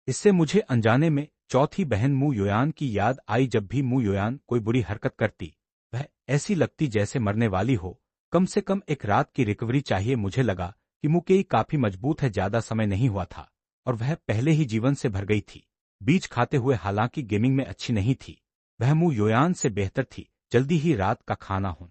इससे मुझे अनजाने में चौथी बहन मू योयान की याद आई। जब भी मू योयान कोई बुरी हरकत करती, वह ऐसी लगती जैसे मरने वाली हो। कम से कम एक रात की रिकवरी चाहिए। मुझे लगा कि मुकेई काफी मजबूत है, ज्यादा समय नहीं हुआ था और वह पहले ही जीवन से भर गई थी। बीज खाते हुए, हालांकि गेमिंग में अच्छी नहीं थी, वह मू योयान से बेहतर थी। जल्दी ही रात का खाना हो।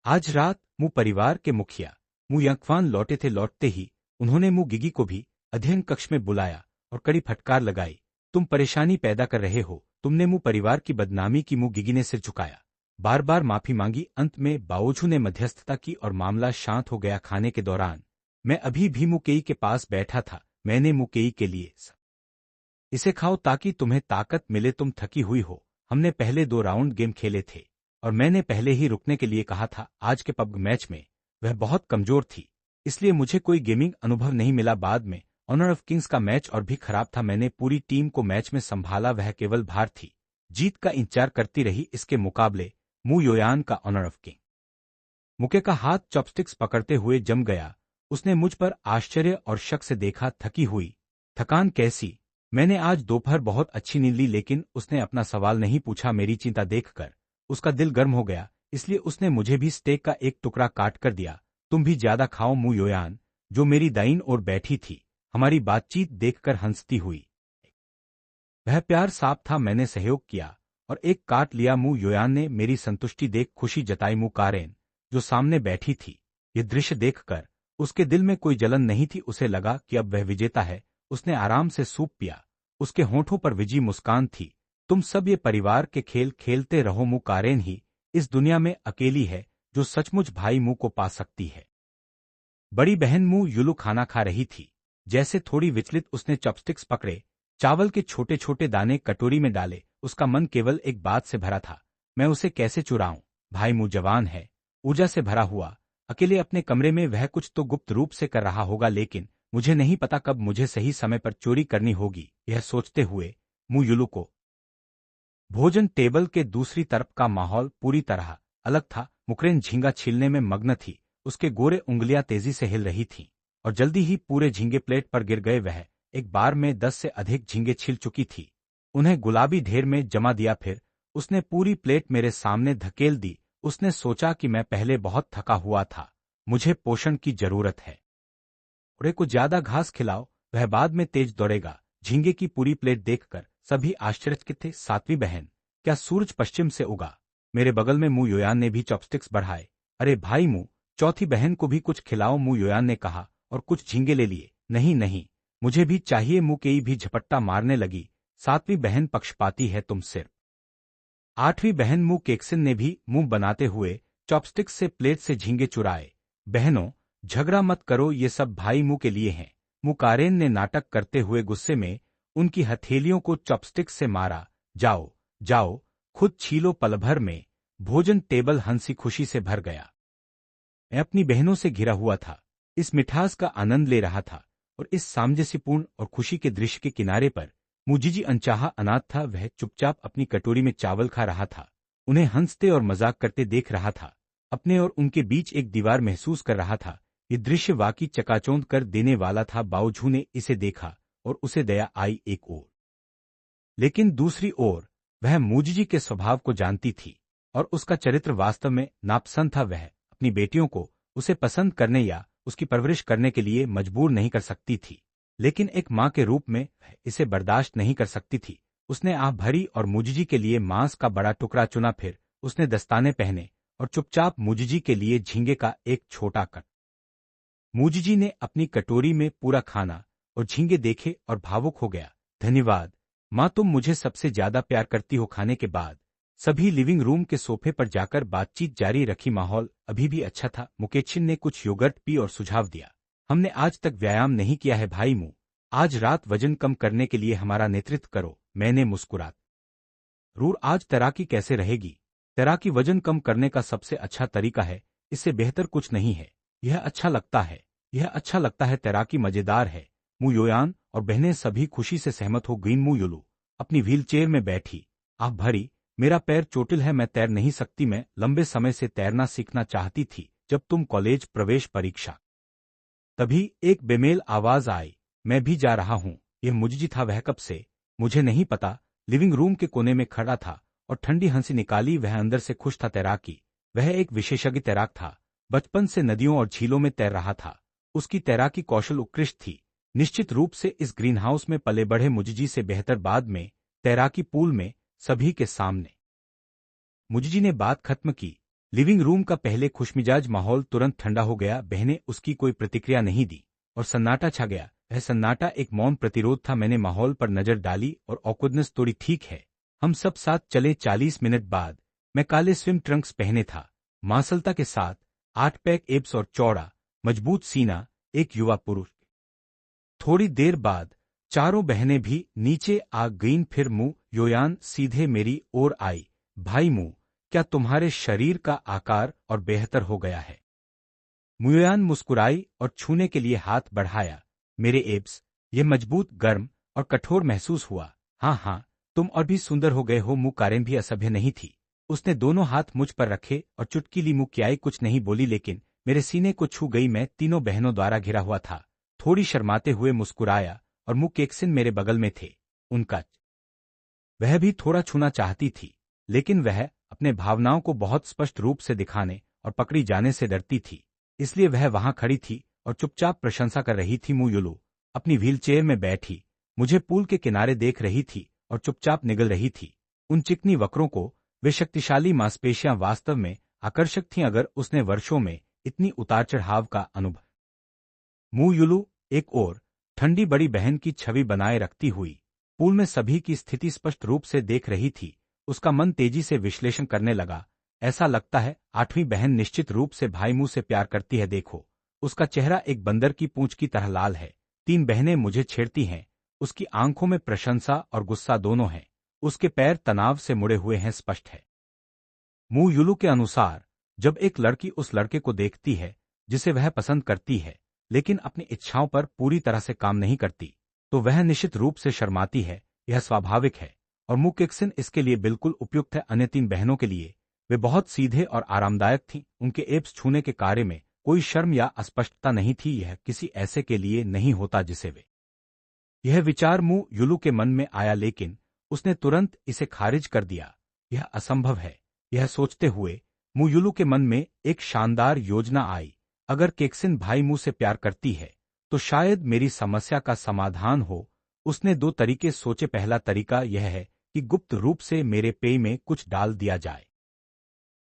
आज रात मू परिवार के मुखिया मू यंगफान लौटे थे। लौटते ही उन्होंने मू गिगी को भी अध्ययन कक्ष में बुलाया और कड़ी फटकार लगाई। तुम परेशानी पैदा कर रहे हो, तुमने मू परिवार की बदनामी की। मू गिगी ने सिर झुकाया, बार बार माफी मांगी। अंत में बाओजू ने मध्यस्थता की और मामला शांत हो गया। खाने के दौरान मैं अभी भी मुकेई के पास बैठा था। मैंने मुकेई के लिए इसे खाओ ताकि तुम्हें ताकत मिले, तुम थकी हुई हो। हमने पहले 2 राउंड गेम खेले थे और मैंने पहले ही रुकने के लिए कहा था। आज के पबग मैच में वह बहुत कमजोर थी, इसलिए मुझे कोई गेमिंग अनुभव नहीं मिला। बाद में ऑनर ऑफ किंग्स का मैच और भी खराब था। मैंने पूरी टीम को मैच में संभाला, वह केवल भार थी। जीत का इंतजार करती रही। इसके मुकाबले मू योयान का ऑनर ऑफ किंग मुके का हाथ चॉपस्टिक्स पकड़ते हुए जम गया। उसने मुझ पर आश्चर्य और शक से देखा। थकी हुई? थकान कैसी? मैंने आज दोपहर बहुत अच्छी नींद ली। लेकिन उसने अपना सवाल नहीं पूछा। मेरी चिंता देखकर उसका दिल गर्म हो गया, इसलिए उसने मुझे भी स्टेक का एक टुकड़ा काट कर दिया। तुम भी ज्यादा खाओ। मू योयान, जो मेरी दाईं ओर बैठी थी, हमारी बातचीत देखकर हंसती हुई। वह प्यार साफ था। मैंने सहयोग किया और एक काट लिया। मू योयान ने मेरी संतुष्टि देख खुशी जताई। मू कारेन, जो सामने बैठी थी, ये दृश्य देखकर उसके दिल में कोई जलन नहीं थी। उसे लगा कि अब वह विजेता है। उसने आराम से सूप पिया। उसके होठों पर विजयी मुस्कान थी। तुम सब ये परिवार के खेल खेलते रहो। मू कारेन ही इस दुनिया में अकेली है जो सचमुच भाई मू को पा सकती है। बड़ी बहन मू युलू खाना खा रही थी। जैसे थोड़ी विचलित, उसने चॉपस्टिक्स पकड़े, चावल के छोटे छोटे दाने कटोरी में डाले। उसका मन केवल एक बात से भरा था, मैं उसे कैसे चुराऊं। भाई मू जवान है, ऊर्जा से भरा हुआ, अकेले अपने कमरे में वह कुछ तो गुप्त रूप से कर रहा होगा, लेकिन मुझे नहीं पता कब मुझे सही समय पर चोरी करनी होगी। यह सोचते हुए मू युलू को भोजन टेबल के दूसरी तरफ का माहौल पूरी तरह अलग था। मुकरेन झींगा छीलने में मग्न थी। उसके गोरे उंगलियां तेजी से हिल रही थीं और जल्दी ही पूरे झींगे प्लेट पर गिर गए। वह एक बार में 10 से अधिक झींगे छील चुकी थी। उन्हें गुलाबी ढेर में जमा दिया। फिर उसने पूरी प्लेट मेरे सामने धकेल दी। उसने सोचा कि मैं पहले बहुत थका हुआ था, मुझे पोषण की जरूरत है। उरे को ज्यादा घास खिलाओ, वह बाद में तेज दौड़ेगा। झींगे की पूरी प्लेट देखकर सभी आश्चर्यचकित थे। सातवीं बहन, क्या सूरज पश्चिम से उगा? मेरे बगल में मू योयान ने भी चॉपस्टिक्स बढ़ाए। अरे भाई मू, चौथी बहन को भी कुछ खिलाओ, मू योयान ने कहा और कुछ झींगे ले लिए। नहीं नहीं, मुझे भी चाहिए। मुकेई भी झपट्टा मारने लगी। सातवीं बहन पक्षपाती है, तुम सिर्फ। आठवीं बहन मू केक्सिन ने भी मुंह बनाते हुए चॉपस्टिक्स से प्लेट से झींगे चुराए। बहनों, झगड़ा मत करो, ये सब भाई मू के लिए हैं। मुकारेन ने नाटक करते हुए गुस्से में उनकी हथेलियों को चॉपस्टिक्स से मारा। जाओ जाओ, खुद छीलो। पल भर में भोजन टेबल हंसी खुशी से भर गया। मैं अपनी बहनों से घिरा हुआ था, इस मिठास का आनंद ले रहा था और इस सामंजस्यपूर्ण और खुशी के दृश्य के किनारे पर मुजीजी अनचाहा अनाथ था। वह चुपचाप अपनी कटोरी में चावल खा रहा था, उन्हें हंसते और मजाक करते देख रहा था। अपने और उनके बीच एक दीवार महसूस कर रहा था। ये दृश्य वाकई चकाचौंध कर देने वाला था। बाओजू ने इसे देखा और उसे दया आई एक ओर, लेकिन दूसरी ओर वह मुजीजी के स्वभाव को जानती थी और उसका चरित्र वास्तव में नापसंद था। वह अपनी बेटियों को उसे पसंद करने या उसकी परवरिश करने के लिए मजबूर नहीं कर सकती थी, लेकिन एक मां के रूप में वह इसे बर्दाश्त नहीं कर सकती थी। उसने आह भरी और मुजीजी के लिए मांस का बड़ा टुकड़ा चुना। फिर उसने दस्ताने पहने और चुपचाप मुजीजी के लिए झींगे का एक छोटा कट। मुजीजी ने अपनी कटोरी में पूरा खाना और झींगे देखे और भावुक हो गया। धन्यवाद माँ, तुम मुझे सबसे ज्यादा प्यार करती हो। खाने के बाद सभी लिविंग रूम के सोफे पर जाकर बातचीत जारी रखी। माहौल अभी भी अच्छा था। मुकेशिन ने कुछ योगर्ट पी और सुझाव दिया, हमने आज तक व्यायाम नहीं किया है भाई मू, आज रात वजन कम करने के लिए हमारा नेतृत्व करो। मैंने मुस्कुरात रूर, आज तैराकी कैसे रहेगी? तैराकी वजन कम करने का सबसे अच्छा तरीका है, इससे बेहतर कुछ नहीं है। यह अच्छा लगता है, यह अच्छा लगता है। तैराकी मजेदार है। मू योयान और बहनें सभी खुशी से सहमत हो गईं। मू युलू अपनी व्हीलचेयर में बैठी, आह भरी, मेरा पैर चोटिल है, मैं तैर नहीं सकती। मैं लंबे समय से तैरना सीखना चाहती थी, जब तुम कॉलेज प्रवेश परीक्षा। तभी एक बेमेल आवाज आई, मैं भी जा रहा हूं। यह मुजीजी था। वह कब से मुझे नहीं पता। लिविंग रूम के कोने में खड़ा था और ठंडी हंसी निकाली। वह अंदर से खुश था। तैराकी, वह एक विशेषज्ञ तैराक था। बचपन से नदियों और झीलों में तैर रहा था। उसकी तैराकी कौशल उत्कृष्ट थी। निश्चित रूप से इस ग्रीनहाउस में पले बढ़े मुझजी से बेहतर। बाद में तैराकी पूल में सभी के सामने मुझजी ने बात खत्म की। लिविंग रूम का पहले खुशमिजाज माहौल तुरंत ठंडा हो गया। बहनें उसकी कोई प्रतिक्रिया नहीं दी और सन्नाटा छा गया। वह सन्नाटा एक मौन प्रतिरोध था। मैंने माहौल पर नजर डाली और ऑकवर्डनेस तोड़ी। ठीक है, हम सब साथ चले। 40 मिनट बाद मैं काले स्विम ट्रंक्स पहने था, मांसलता के साथ 8 पैक एब्स और चौड़ा मजबूत सीना, एक युवा पुरुष। थोड़ी देर बाद चारों बहनें भी नीचे आ गईं। फिर मुंह योयान सीधे मेरी ओर आई। भाई मुंह, क्या तुम्हारे शरीर का आकार और बेहतर हो गया है? मुयोयान मुस्कुराई और छूने के लिए हाथ बढ़ाया। मेरे एब्स, ये मजबूत, गर्म और कठोर महसूस हुआ। हाँ हाँ, तुम और भी सुंदर हो गए हो। मुँह कारें भी असभ्य नहीं थी। उसने दोनों हाथ मुझ पर रखे और चुटकीली मुस्कुराई। कुछ नहीं बोली, लेकिन मेरे सीने को छू गई। मैं तीनों बहनों द्वारा घिरा हुआ था। थोड़ी शर्माते हुए मुस्कुराया और मुंह केक्सिन मेरे बगल में थे। उनका वह भी थोड़ा छूना चाहती थी, लेकिन वह अपने भावनाओं को बहुत स्पष्ट रूप से दिखाने और पकड़ी जाने से डरती थी। इसलिए वह वहां खड़ी थी और चुपचाप प्रशंसा कर रही थी। मुयुलू अपनी व्हीलचेयर में बैठी मुझे पूल के किनारे देख रही थी और चुपचाप निगल रही थी। उन चिकनी वक्रों को, वे शक्तिशाली मांसपेशियां वास्तव में आकर्षक थीं। अगर उसने वर्षों में इतनी उतार चढ़ाव का अनुभव। मुयुलू एक और ठंडी बड़ी बहन की छवि बनाए रखती हुई पूल में सभी की स्थिति स्पष्ट रूप से देख रही थी। उसका मन तेजी से विश्लेषण करने लगा। ऐसा लगता है 8वीं बहन निश्चित रूप से भाई मुंह से प्यार करती है। देखो, उसका चेहरा एक बंदर की पूंछ की तरह लाल है। 3 बहनें मुझे छेड़ती हैं। उसकी आंखों में प्रशंसा और गुस्सा दोनों हैं। उसके पैर तनाव से मुड़े हुए हैं, स्पष्ट है। मुयुलू के अनुसार जब एक लड़की उस लड़के को देखती है जिसे वह पसंद करती है, लेकिन अपनी इच्छाओं पर पूरी तरह से काम नहीं करती, तो वह निश्चित रूप से शर्माती है। यह स्वाभाविक है और मुकेक्सिन इसके लिए बिल्कुल उपयुक्त है। अन्य 3 बहनों के लिए वे बहुत सीधे और आरामदायक थीं। उनके एब्स छूने के कार्य में कोई शर्म या अस्पष्टता नहीं थी। यह किसी ऐसे के लिए नहीं होता जिसे वे। यह विचार मुयुलू के मन में आया, लेकिन उसने तुरंत इसे खारिज कर दिया। यह असंभव है। यह सोचते हुए मुयुलू के मन में एक शानदार योजना आई। अगर केक्सिन भाई मुंह से प्यार करती है, तो शायद मेरी समस्या का समाधान हो। उसने 2 तरीके सोचे। पहला तरीका यह है कि गुप्त रूप से मेरे पेय में कुछ डाल दिया जाए।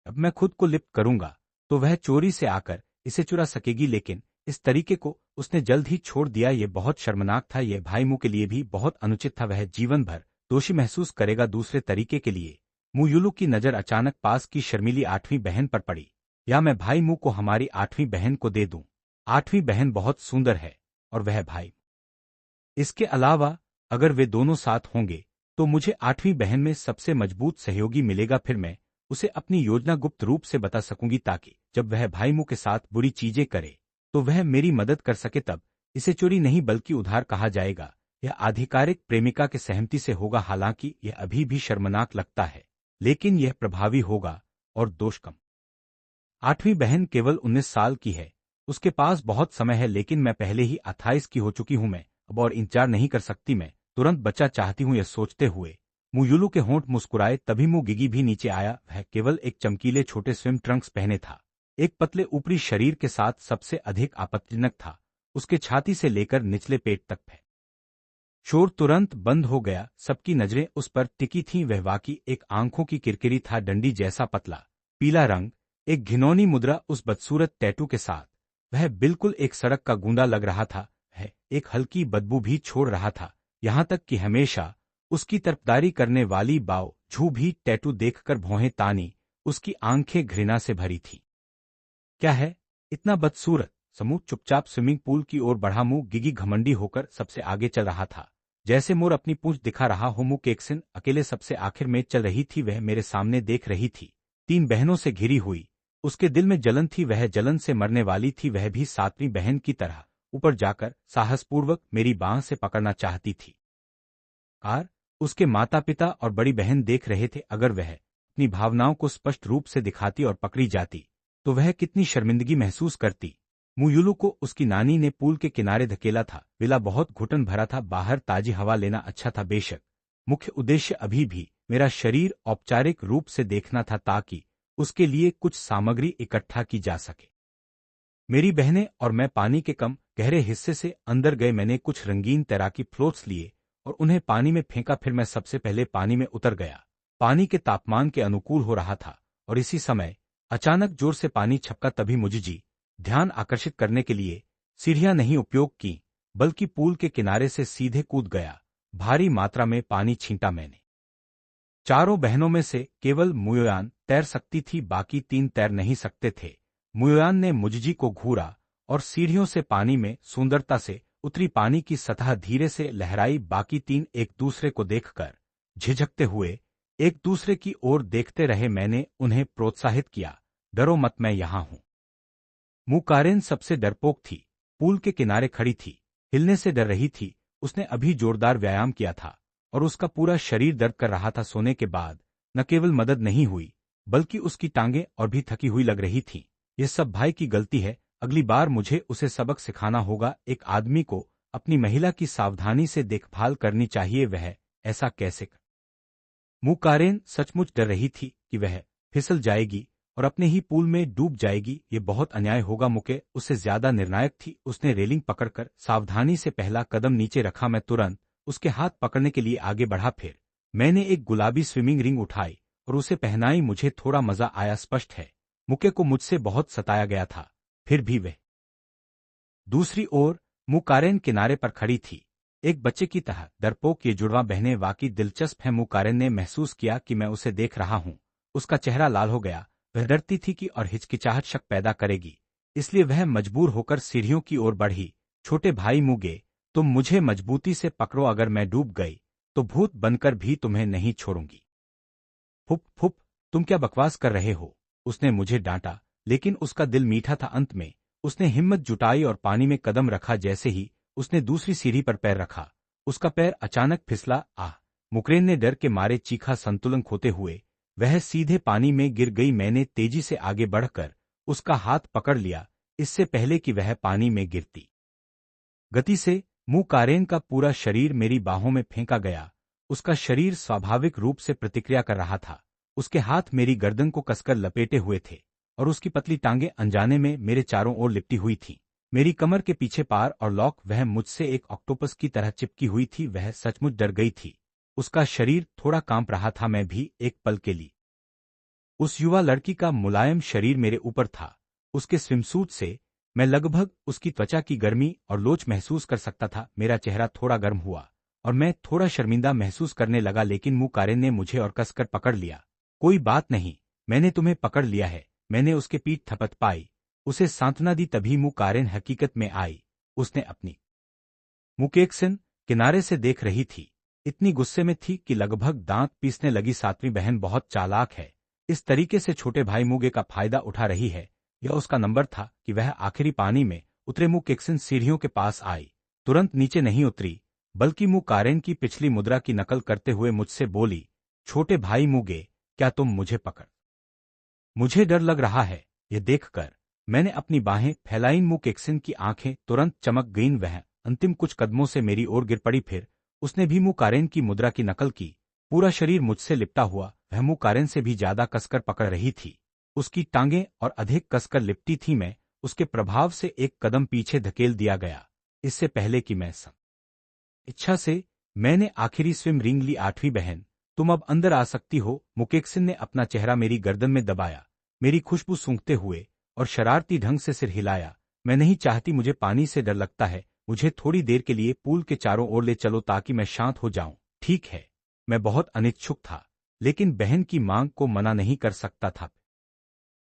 अब मैं खुद को लिप्त करूंगा तो वह चोरी से आकर इसे चुरा सकेगी, लेकिन इस तरीके को उसने जल्द ही छोड़ दिया। यह बहुत शर्मनाक था। यह भाई मुंह के लिए भी बहुत अनुचित था। वह जीवन भर दोषी महसूस करेगा। दूसरे तरीके के लिए मुयुलू की नजर अचानक पास की शर्मीली 8वीं बहन पर पड़ी। या मैं भाई मुंह को हमारी 8वीं बहन को दे दूं। 8वीं बहन बहुत सुंदर है और वह भाई। इसके अलावा अगर वे दोनों साथ होंगे तो मुझे 8वीं बहन में सबसे मजबूत सहयोगी मिलेगा। फिर मैं उसे अपनी योजना गुप्त रूप से बता सकूंगी, ताकि जब वह भाई मुंह के साथ बुरी चीजें करे तो वह मेरी मदद कर सके। तब इसे चोरी नहीं बल्कि उधार कहा जाएगा। यह आधिकारिक प्रेमिका के सहमति से होगा। हालांकि यह अभी भी शर्मनाक लगता है, लेकिन यह प्रभावी होगा और दोष कम। 8वीं बहन केवल 19 साल की है। उसके पास बहुत समय है, लेकिन मैं पहले ही 28 की हो चुकी हूं। मैं अब और इंतजार नहीं कर सकती। मैं तुरंत बच्चा चाहती हूं। यह सोचते हुए मुयुलू के होंठ मुस्कुराए। तभी मुंह गिगी भी नीचे आया। वह केवल एक चमकीले छोटे स्विम ट्रंक्स पहने था। एक पतले ऊपरी शरीर के साथ सबसे अधिक आपत्तिजनक था उसके छाती से लेकर निचले पेट तक है। शोर तुरंत बंद हो गया। सबकी नजरें उस पर टिकी थीं। वह वाकई एक आंखों की किरकिरी था। डंडी जैसा पतला पीला रंग, एक घिनौनी मुद्रा उस बदसूरत टैटू के साथ। वह बिल्कुल एक सड़क का गूंडा लग रहा था। वह एक हल्की बदबू भी छोड़ रहा था, यहां तक कि हमेशा उसकी तरफदारी करने वाली बाओ झू भी टैटू देखकर भौहें तानी उसकी आंखें घृणा से भरी थी। क्या है इतना बदसूरत? समूह चुपचाप स्विमिंग पूल की ओर बढ़ा। मुंह गिगी घमंडी होकर सबसे आगे चल रहा था, जैसे मोर अपनी पूंछ दिखा रहा हो। मुंह केक्सिन अकेले सबसे आखिर में चल रही थी। वह मेरे सामने देख रही थी, 3 बहनों से घिरी हुई। उसके दिल में जलन थी। वह जलन से मरने वाली थी। वह भी 7वीं बहन की तरह ऊपर जाकर साहसपूर्वक मेरी बांह से पकड़ना चाहती थी। उसके माता पिता और बड़ी बहन देख रहे थे। अगर वह अपनी भावनाओं को स्पष्ट रूप से दिखाती और पकड़ी जाती तो वह कितनी शर्मिंदगी महसूस करती। मुयुलू को उसकी नानी ने पूल के किनारे धकेला था। विला बहुत घुटन भरा था। बाहर ताजी हवा लेना अच्छा था बेशक, मुख्य उद्देश्य अभी भी मेरा शरीर औपचारिक रूप से देखना था ताकि उसके लिए कुछ सामग्री इकट्ठा की जा सके। मेरी बहनें और मैं पानी के कम गहरे हिस्से से अंदर गए। मैंने कुछ रंगीन तैराकी फ्लोट्स लिए और उन्हें पानी में फेंका। फिर मैं सबसे पहले पानी में उतर गया। पानी के तापमान के अनुकूल हो रहा था और इसी समय अचानक जोर से पानी छपका। तभी मुझे ध्यान आकर्षित करने के लिए सीढ़ियां नहीं उपयोग की, बल्कि पूल के किनारे से सीधे कूद गया। भारी मात्रा में पानी छींटा मैंने। चारों बहनों में से केवल मुयोयान तैर सकती थी, बाकी तीन तैर नहीं सकते थे। मुयोयान ने मुझी को घूरा और सीढ़ियों से पानी में सुंदरता से उतरी। पानी की सतह धीरे से लहराई। बाकी तीन एक दूसरे को देखकर झिझकते हुए एक दूसरे की ओर देखते रहे। मैंने उन्हें प्रोत्साहित किया, डरो मत, मैं यहां हूं। मुकारेन सबसे डरपोक थी। पूल के किनारे खड़ी थी, हिलने से डर रही थी। उसने अभी जोरदार व्यायाम किया था और उसका पूरा शरीर दर्द कर रहा था। सोने के बाद न केवल मदद नहीं हुई, बल्कि उसकी टांगें और भी थकी हुई लग रही थीं। यह सब भाई की गलती है। अगली बार मुझे उसे सबक सिखाना होगा। एक आदमी को अपनी महिला की सावधानी से देखभाल करनी चाहिए। वह ऐसा कैसे कर? मुकारेन सचमुच डर रही थी कि वह फिसल जाएगी और अपने ही पूल में डूब जाएगी। ये बहुत अन्याय होगा। मुके उससे ज्यादा निर्णायक थी। उसने रेलिंग पकड़कर सावधानी से पहला कदम नीचे रखा। मैं तुरंत उसके हाथ पकड़ने के लिए आगे बढ़ा। फिर मैंने एक गुलाबी स्विमिंग रिंग उठाई और उसे पहनाई। मुझे थोड़ा मजा आया। स्पष्ट है, मुके को मुझसे बहुत सताया गया था, फिर भी वह। दूसरी ओर मुकारेन किनारे पर खड़ी थी, एक बच्चे की तरह डरपोक। ये जुड़वा बहनें वाकई दिलचस्प हैं। मुकारेन ने महसूस किया कि मैं उसे देख रहा हूं। उसका चेहरा लाल हो गया। वह डरती थी कि और हिचकिचाहट शक पैदा करेगी, इसलिए वह मजबूर होकर सीढ़ियों की ओर बढ़ी। छोटे भाई मुगे, तुम मुझे मजबूती से पकड़ो। अगर मैं डूब गई तो भूत बनकर भी तुम्हें नहीं छोड़ूंगी। फुप फुप, तुम क्या बकवास कर रहे हो? उसने मुझे डांटा, लेकिन उसका दिल मीठा था। अंत में उसने हिम्मत जुटाई और पानी में कदम रखा। जैसे ही उसने दूसरी सीढ़ी पर पैर रखा, उसका पैर अचानक फिसला। आह! मुकरेन ने डर के मारे चीखा। संतुलन खोते हुए वह सीधे पानी में गिर गई। मैंने तेजी से आगे बढ़कर उसका हाथ पकड़ लिया, इससे पहले कि वह पानी में गिरती। गति से मुकारेन का पूरा शरीर मेरी बाहों में फेंका गया। उसका शरीर स्वाभाविक रूप से प्रतिक्रिया कर रहा था। उसके हाथ मेरी गर्दन को कसकर लपेटे हुए थे और उसकी पतली टांगें अनजाने में मेरे चारों ओर लिपटी हुई थीं। मेरी कमर के पीछे पार और लॉक। वह मुझसे एक ऑक्टोपस की तरह चिपकी हुई थी। वह सचमुच डर गई थी। उसका शरीर थोड़ा कांप रहा था। मैं भी एक पल के लिए उस युवा लड़की का मुलायम शरीर मेरे ऊपर था। उसके स्विमसूट से मैं लगभग उसकी त्वचा की गर्मी और लोच महसूस कर सकता था। मेरा चेहरा थोड़ा गर्म हुआ और मैं थोड़ा शर्मिंदा महसूस करने लगा, लेकिन मुकारेन ने मुझे और कसकर पकड़ लिया। कोई बात नहीं, मैंने तुम्हें पकड़ लिया है। मैंने उसके पीठ थपथ पाई, उसे सांत्वना दी। तभी मुकारेन हकीकत में आई। उसने अपनी मुकेक्सन किनारे से देख रही थी, इतनी गुस्से में थी कि लगभग दांत पीसने लगी। सातवीं बहन बहुत चालाक है, इस तरीके से छोटे भाई मुगे का फायदा उठा रही है। यह उसका नंबर था कि वह आखिरी पानी में उतरे मुकेक्सन सीढ़ियों के पास आई। तुरंत नीचे नहीं उतरी, बल्कि मुकारेन की पिछली मुद्रा की नकल करते हुए मुझसे बोली, छोटे भाई मुगे, क्या तुम मुझे पकड़? मुझे डर लग रहा है। यह देखकर मैंने अपनी बाहें फैलाई। मुकेक्सन की आंखें तुरंत चमक गईं। वह अंतिम कुछ कदमों से मेरी ओर गिर पड़ी। फिर उसने भी मुकारेन की मुद्रा की नकल की। पूरा शरीर मुझसे लिपटा हुआ, वह मुकारेन से भी ज्यादा कसकर पकड़ रही थी। उसकी टांगें और अधिक कसकर लिपटी थी। मैं उसके प्रभाव से एक कदम पीछे धकेल दिया गया, इससे पहले कि मैं इच्छा से मैंने आखिरी स्विम रिंग ली। आठवीं बहन, तुम अब अंदर आ सकती हो। मुकेक्सन ने अपना चेहरा मेरी गर्दन में दबाया, मेरी खुशबू सूंघते हुए और शरारती ढंग से सिर हिलाया। मैं नहीं चाहती, मुझे पानी से डर लगता है। मुझे थोड़ी देर के लिए पूल के चारों ओर ले चलो ताकि मैं शांत हो जाऊं। ठीक है। मैं बहुत अनिच्छुक था, लेकिन बहन की मांग को मना नहीं कर सकता था।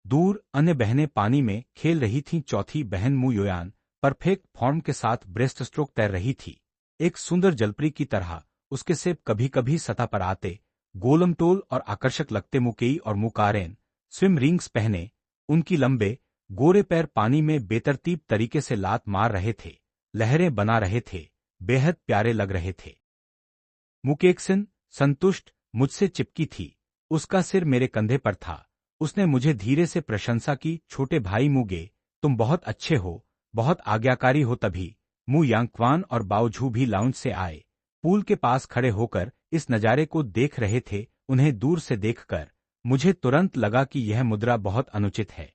दूर अन्य बहनें पानी में खेल रही थीं। चौथी बहन मुयोयान परफेक्ट फॉर्म के साथ ब्रेस्ट स्ट्रोक तैर रही थी, एक सुंदर जलपरी की तरह। उसके सेब कभी कभी सतह पर आते, गोलमटोल और आकर्षक लगते। मुकेई और मुकारेन स्विम रिंग्स पहने, उनकी लंबे गोरे पैर पानी में बेतरतीब तरीके से लात मार रहे थे, लहरें बना रहे थे, बेहद प्यारे लग रहे थे। मुकेक्सन संतुष्ट मुझसे चिपकी थी, उसका सिर मेरे कंधे पर था। उसने मुझे धीरे से प्रशंसा की, छोटे भाई मुगे, तुम बहुत अच्छे हो, बहुत आज्ञाकारी हो। तभी मु यांगक्वान और बाओझू भी लाउंज से आए। पूल के पास खड़े होकर इस नज़ारे को देख रहे थे, उन्हें दूर से देखकर मुझे तुरंत लगा कि यह मुद्रा बहुत अनुचित है।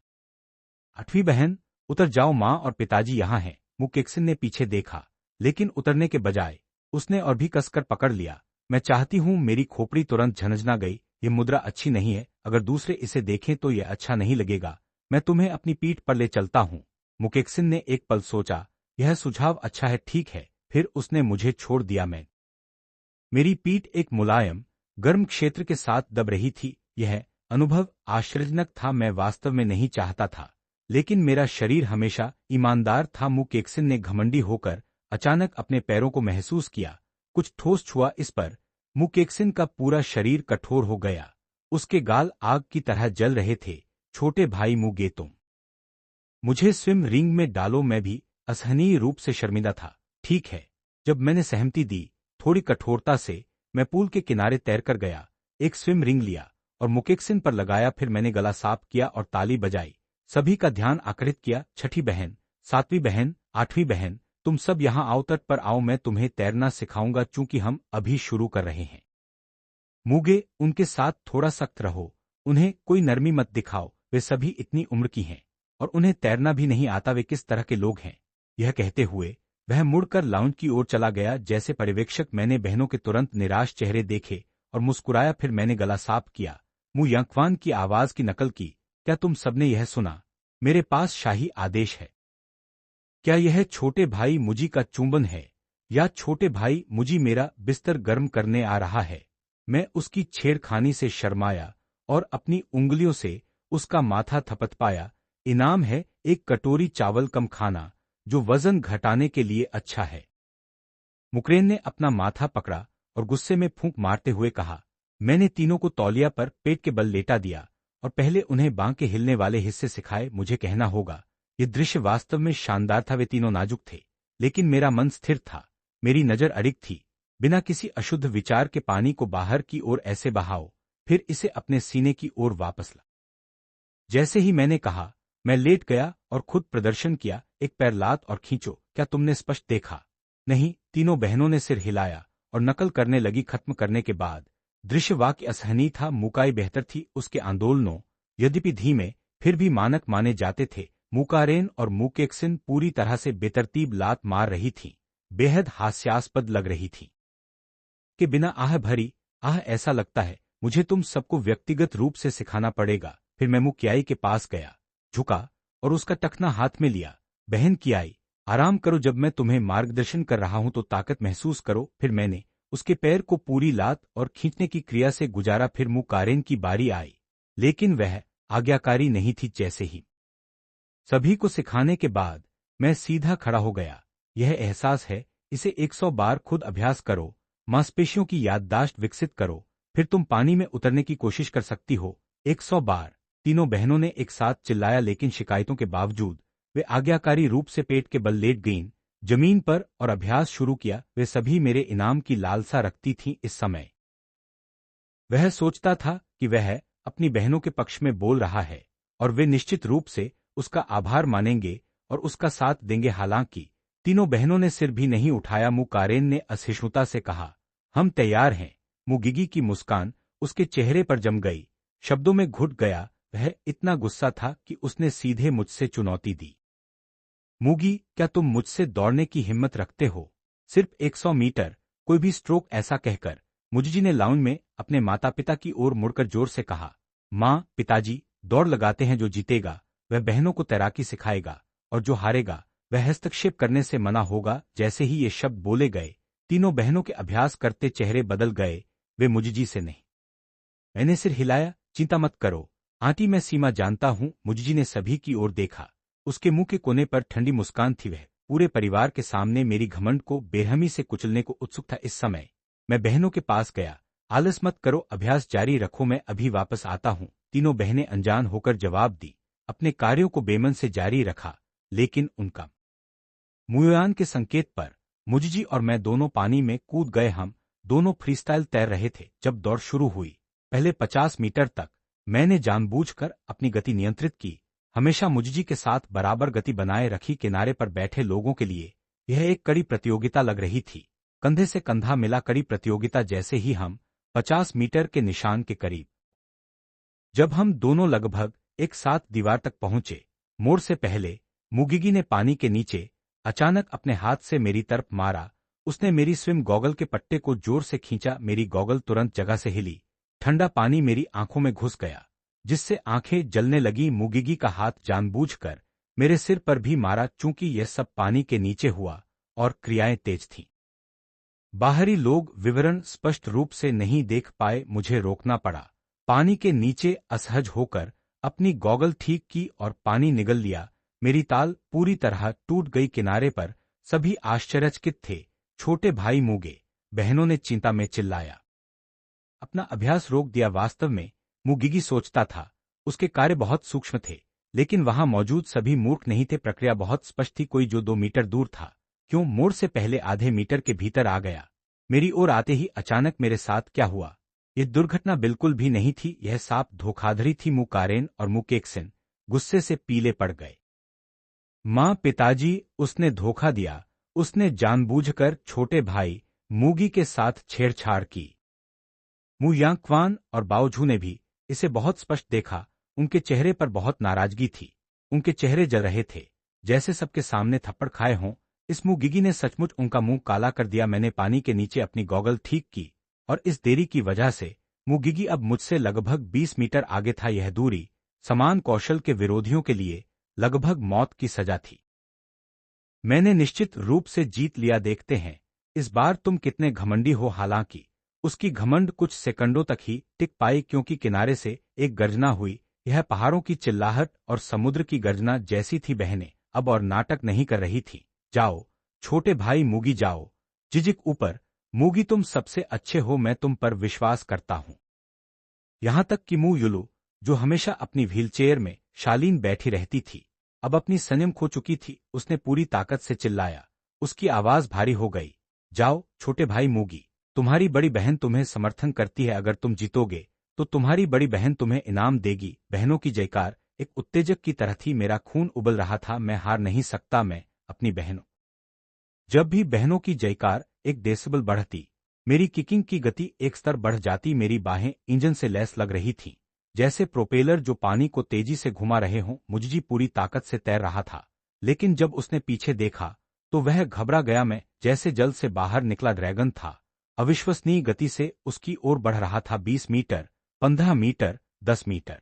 आठवीं बहन, उतर जाओ, माँ और पिताजी यहाँ हैं। मुकेक्सिन ने पीछे देखा, लेकिन उतरने के बजाय उसने और भी कसकर पकड़ लिया। मैं चाहती हूँ, मेरी खोपड़ी तुरंत झनझना गई। ये मुद्रा अच्छी नहीं है, अगर दूसरे इसे देखें तो यह अच्छा नहीं लगेगा। मैं तुम्हें अपनी पीठ पर ले चलता हूँ। मुकेक्सिन ने एक पल सोचा, यह सुझाव अच्छा है, ठीक है। फिर उसने मुझे छोड़ दिया। मेरी पीठ एक मुलायम, गर्म क्षेत्र के साथ दब रही थी। यह अनुभव आश्चर्यजनक था। मैं वास्तव में नहीं चाहता था, लेकिन मेरा शरीर हमेशा ईमानदार था। मुकेक्सिन ने घमंडी होकर अचानक अपने पैरों को महसूस किया। कुछ ठोस छुआ इस पर। मुकेक्सिन का पूरा शरीर कठोर हो गया। उसके गाल आग की तरह जल रहे थे। छोटे भाई मुगे, तुम मुझे स्विम रिंग में डालो। मैं भी असहनीय रूप से शर्मिंदा था। ठीक है। जब मैंने सहमति दी, थोड़ी कठोरता से, मैं पूल के किनारे तैरकर गया, एक स्विम रिंग लिया और मुकेक्सिन पर लगाया। फिर मैंने गला साफ किया और ताली बजाई, सभी का ध्यान आकर्षित किया। छठी बहन, सातवीं बहन, आठवीं बहन, तुम सब यहाँ आओ, तट पर आओ, मैं तुम्हें तैरना सिखाऊंगा, चूंकि हम अभी शुरू कर रहे हैं। मुगे, उनके साथ थोड़ा सख्त रहो, उन्हें कोई नरमी मत दिखाओ, वे सभी इतनी उम्र की हैं और उन्हें तैरना भी नहीं आता। वे किस तरह के लोग हैं। यह कहते हुए वह मुड़कर लाउंज की ओर चला गया। जैसे पर्यवेक्षक, मैंने बहनों के तुरंत निराश चेहरे देखे और मुस्कुराया। फिर मैंने गला साफ किया, मुंह यंकवान की आवाज की नकल की। क्या तुम सबने यह सुना? मेरे पास शाही आदेश है। क्या यह छोटे भाई मुजी का चुंबन है, या छोटे भाई मुजी मेरा बिस्तर गर्म करने आ रहा है? मैं उसकी छेड़खानी से शर्माया और अपनी उंगलियों से उसका माथा थपथपाया। इनाम है एक कटोरी चावल कम खाना, जो वजन घटाने के लिए अच्छा है। मुकरेन ने अपना माथा पकड़ा और गुस्से में फूंक मारते हुए कहा। मैंने तीनों को तौलिया पर पेट के बल लेटा दिया और पहले उन्हें बांह के हिलने वाले हिस्से सिखाए। मुझे कहना होगा, यह दृश्य वास्तव में शानदार था। वे तीनों नाजुक थे, लेकिन मेरा मन स्थिर था। मेरी नजर अड़िग थी। बिना किसी अशुद्ध विचार के पानी को बाहर की ओर ऐसे बहाओ, फिर इसे अपने सीने की ओर वापस ला। जैसे ही मैंने कहा, मैं लेट गया और खुद प्रदर्शन किया, एक पैर लात और खींचो। क्या तुमने स्पष्ट देखा? नहीं, तीनों बहनों ने सिर हिलाया और नकल करने लगी। खत्म करने के बाद दृश्य वाक्य असहनीय था। मुकाई बेहतर थी। उसके आंदोलनों, यद्यपि धीमे, फिर भी मानक माने जाते थे। मुकारेन और मुकेक्सिन पूरी तरह से बेतरतीब लात मार रही थी, बेहद हास्यास्पद लग रही थी। कि बिना आह भरी, आह, ऐसा लगता है मुझे तुम सबको व्यक्तिगत रूप से सिखाना पड़ेगा। फिर मैं मुकियाई के पास गया, झुका और उसका टखना हाथ में लिया। बहन कियाई, आराम करो, जब मैं तुम्हें मार्गदर्शन कर रहा हूं तो ताकत महसूस करो। फिर मैंने उसके पैर को पूरी लात और खींचने की क्रिया से गुजारा। फिर मुकारेन की बारी आई, लेकिन वह आज्ञाकारी नहीं थी। जैसे ही सभी को सिखाने के बाद मैं सीधा खड़ा हो गया। यह एहसास है, इसे 100 बार खुद अभ्यास करो, मांसपेशियों की याददाश्त विकसित करो, फिर तुम पानी में उतरने की कोशिश कर सकती हो। 100 बार, तीनों बहनों ने एक साथ चिल्लाया। लेकिन शिकायतों के बावजूद वे आज्ञाकारी रूप से पेट के बल लेट गईं जमीन पर और अभ्यास शुरू किया। वे सभी मेरे इनाम की लालसा रखती थीं इस समय। वह सोचता था कि वह अपनी बहनों के पक्ष में बोल रहा है और वे निश्चित रूप से उसका आभार मानेंगे और उसका साथ देंगे। हालांकि तीनों बहनों ने सिर भी नहीं उठाया। मुकारेन ने असहिष्णुता से कहा, हम तैयार हैं। मुगिगी की मुस्कान उसके चेहरे पर जम गई, शब्दों में घुट गया। वह इतना गुस्सा था कि उसने सीधे मुझसे चुनौती दी। मुगी, क्या तुम मुझसे दौड़ने की हिम्मत रखते हो? सिर्फ 100 मीटर, कोई भी स्ट्रोक? ऐसा कहकर मुजिजी ने लाउंज में अपने माता पिता की ओर मुड़कर जोर से कहा, माँ, पिताजी, दौड़ लगाते हैं। जो जीतेगा वह बहनों को तैराकी सिखाएगा और जो हारेगा वह हस्तक्षेप करने से मना होगा। जैसे ही ये शब्द बोले गए, तीनों बहनों के अभ्यास करते चेहरे बदल गए। वे मुजिजी से नहीं। मैंने सिर हिलाया, चिंता मत करो आंटी, मैं सीमा जानता हूं। मुजिजी ने सभी की ओर देखा, उसके मुंह के कोने पर ठंडी मुस्कान थी। वह पूरे परिवार के सामने मेरी घमंड को बेरहमी से कुचलने को उत्सुक था। इस समय मैं बहनों के पास गया। आलस मत करो, अभ्यास जारी रखो, मैं अभी वापस आता हूं। तीनों बहनें अनजान होकर जवाब दी, अपने कार्यों को बेमन से जारी रखा। लेकिन उनका मुयान के संकेत पर मुजिजी और मैं दोनों पानी में कूद गए। हम दोनों फ्रीस्टाइल तैर रहे थे। जब दौड़ शुरू हुई, पहले 50 मीटर तक मैंने जानबूझकर अपनी गति नियंत्रित की, हमेशा मुजिजी के साथ बराबर गति बनाए रखी। किनारे पर बैठे लोगों के लिए यह एक कड़ी प्रतियोगिता लग रही थी। कंधे से कंधा मिला कड़ी प्रतियोगिता जैसे ही हम 50 मीटर के निशान के करीब जब हम दोनों लगभग एक साथ दीवार तक पहुंचे, मोड़ से पहले मुगिगी ने पानी के नीचे अचानक अपने हाथ से मेरी तरफ मारा। उसने मेरी स्विम गॉगल के पट्टे को जोर से खींचा। मेरी गॉगल तुरंत जगह से हिली। ठंडा पानी मेरी आंखों में घुस गया, जिससे आंखें जलने लगी। मुगिगी का हाथ जानबूझकर मेरे सिर पर भी मारा, चूंकि यह सब पानी के नीचे हुआ और क्रियाएं तेज थीं। बाहरी लोग विवरण स्पष्ट रूप से नहीं देख पाए। मुझे रोकना पड़ा। पानी के नीचे असहज होकर अपनी गॉगल ठीक की और पानी निगल लिया। मेरी ताल पूरी तरह टूट गई। किनारे पर सभी आश्चर्यचकित थे। छोटे भाई मूगे, बहनों ने चिंता में चिल्लाया। अपना अभ्यास रोक दिया। वास्तव में मुगिगी सोचता था उसके कार्य बहुत सूक्ष्म थे, लेकिन वहां मौजूद सभी मूर्ख नहीं थे। प्रक्रिया बहुत स्पष्ट थी। कोई जो 2 मीटर दूर था, क्यों मोड़ से पहले आधे मीटर के भीतर आ गया। मेरी ओर आते ही अचानक मेरे साथ क्या हुआ। यह दुर्घटना बिल्कुल भी नहीं थी, यह साफ धोखाधड़ी थी। मुकारेन और मुकेक्सन गुस्से से पीले पड़ गए। मां, पिताजी, उसने धोखा दिया। उसने जानबूझकर छोटे भाई मूगी के साथ छेड़छाड़ की। मु यांगक्वान और बाओझू ने भी इसे बहुत स्पष्ट देखा। उनके चेहरे पर बहुत नाराजगी थी। उनके चेहरे जल रहे थे, जैसे सबके सामने थप्पड़ खाए हों। इस मुगिगी ने सचमुच उनका मुंह काला कर दिया। मैंने पानी के नीचे अपनी गॉगल ठीक की और इस देरी की वजह से मुगिगी अब मुझसे लगभग 20 मीटर आगे था। यह दूरी समान कौशल के विरोधियों के लिए लगभग मौत की सजा थी। मैंने निश्चित रूप से जीत लिया। देखते हैं इस बार तुम कितने घमंडी हो। हालांकि उसकी घमंड कुछ सेकंडों तक ही टिक पाई, क्योंकि किनारे से एक गर्जना हुई। यह पहाड़ों की चिल्लाहट और समुद्र की गर्जना जैसी थी। बहनें अब और नाटक नहीं कर रही थी। जाओ छोटे भाई मूगी, जाओ। जिजिक ऊपर। मूगी, तुम सबसे अच्छे हो, मैं तुम पर विश्वास करता हूं। यहां तक कि मू युलू, जो हमेशा अपनी व्हीलचेयर में शालीन बैठी रहती थी, अब अपनी संयम खो चुकी थी। उसने पूरी ताकत से चिल्लाया। उसकी आवाज भारी हो गई। जाओ छोटे भाई मूगी, तुम्हारी बड़ी बहन तुम्हें समर्थन करती है। अगर तुम जीतोगे तो तुम्हारी बड़ी बहन तुम्हें इनाम देगी। बहनों की जयकार एक उत्तेजक की तरह थी। मेरा खून उबल रहा था। मैं हार नहीं सकता। मैं अपनी बहनों। जब भी बहनों की जयकार एक डेसिबल बढ़ती, मेरी किकिंग की गति एक स्तर बढ़ जाती। मेरी बाहें इंजन से लैस लग रही थीं, जैसे प्रोपेलर जो पानी को तेजी से घुमा रहे हों। मुझजी पूरी ताकत से तैर रहा था, लेकिन जब उसने पीछे देखा तो वह घबरा गया। मैं जैसे जल से बाहर निकला ड्रैगन था। अविश्वसनीय गति से उसकी ओर बढ़ रहा था। 20 मीटर, 15 मीटर, 10 मीटर।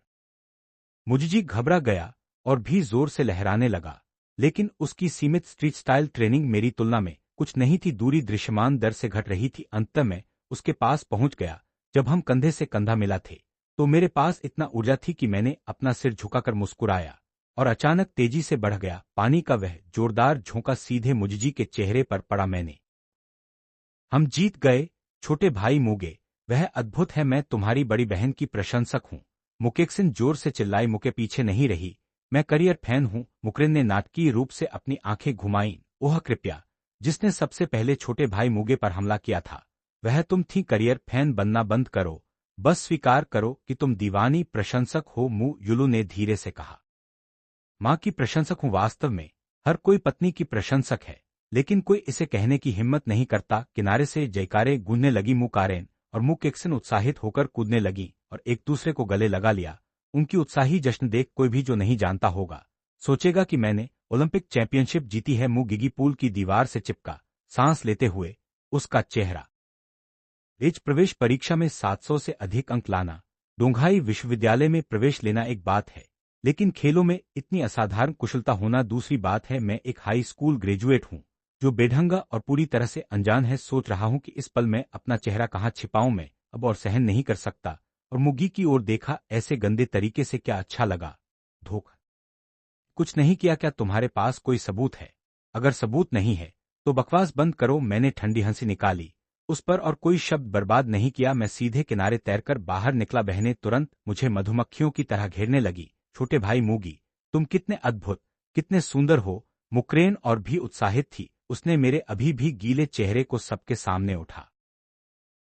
मुझजी घबरा गया और भी जोर से लहराने लगा, लेकिन उसकी सीमित स्ट्रीट स्टाइल ट्रेनिंग मेरी तुलना में कुछ नहीं थी। दूरी दृश्यमान दर से घट रही थी। अंत में उसके पास पहुंच गया। जब हम कंधे से कंधा मिला थे तो मेरे पास इतना ऊर्जा थी कि मैंने अपना सिर झुकाकर मुस्कुराया और अचानक तेजी से बढ़ गया। पानी का वह जोरदार झोंका सीधे मुझजी के चेहरे पर पड़ा। हम जीत गए छोटे भाई मूगे, वह अद्भुत है। मैं तुम्हारी बड़ी बहन की प्रशंसक हूं। मुकेक्सन जोर से चिल्लाई। मुके पीछे नहीं रही। मैं करियर फैन हूं। मुकरेन ने नाटकीय रूप से अपनी आंखें घुमाईं। ओह कृपया, जिसने सबसे पहले छोटे भाई मूगे पर हमला किया था वह तुम थी। करियर फैन बनना बंद करो, बस स्वीकार करो कि तुम दीवानी प्रशंसक हो। मू युलू ने धीरे से कहा। मां की प्रशंसक हूं। वास्तव में हर कोई पत्नी की प्रशंसक है, लेकिन कोई इसे कहने की हिम्मत नहीं करता। किनारे से जयकारें गूंजने लगी। मुकारेन और मुकेक्सन उत्साहित होकर कूदने लगी और एक दूसरे को गले लगा लिया। उनकी उत्साही जश्न देख कोई भी जो नहीं जानता होगा सोचेगा कि मैंने ओलंपिक चैंपियनशिप जीती है। मुगिगी पूल की दीवार से चिपका, सांस लेते हुए। उसका चेहरा। एच प्रवेश परीक्षा में 700 से अधिक अंक लाना, डोंघाई विश्वविद्यालय में प्रवेश लेना एक बात है, लेकिन खेलों में इतनी असाधारण कुशलता होना दूसरी बात है। मैं एक हाई स्कूल ग्रेजुएट हूं जो बेढंगा और पूरी तरह से अनजान है। सोच रहा हूं कि इस पल में अपना चेहरा कहां छिपाऊं। मैं अब और सहन नहीं कर सकता। और मुगी की ओर देखा। ऐसे गंदे तरीके से क्या अच्छा लगा। धोखा कुछ नहीं किया। क्या तुम्हारे पास कोई सबूत है? अगर सबूत नहीं है तो बकवास बंद करो। मैंने ठंडी हंसी निकाली उस पर और कोई शब्द बर्बाद नहीं किया। मैं सीधे किनारे तैरकर बाहर निकला। बहनें तुरंत मुझे मधुमक्खियों की तरह घेरने लगी। छोटे भाई मूगी, तुम कितने अद्भुत, कितने सुंदर हो। मुकरेन और भी उत्साहित थी। उसने मेरे अभी भी गीले चेहरे को सबके सामने उठा।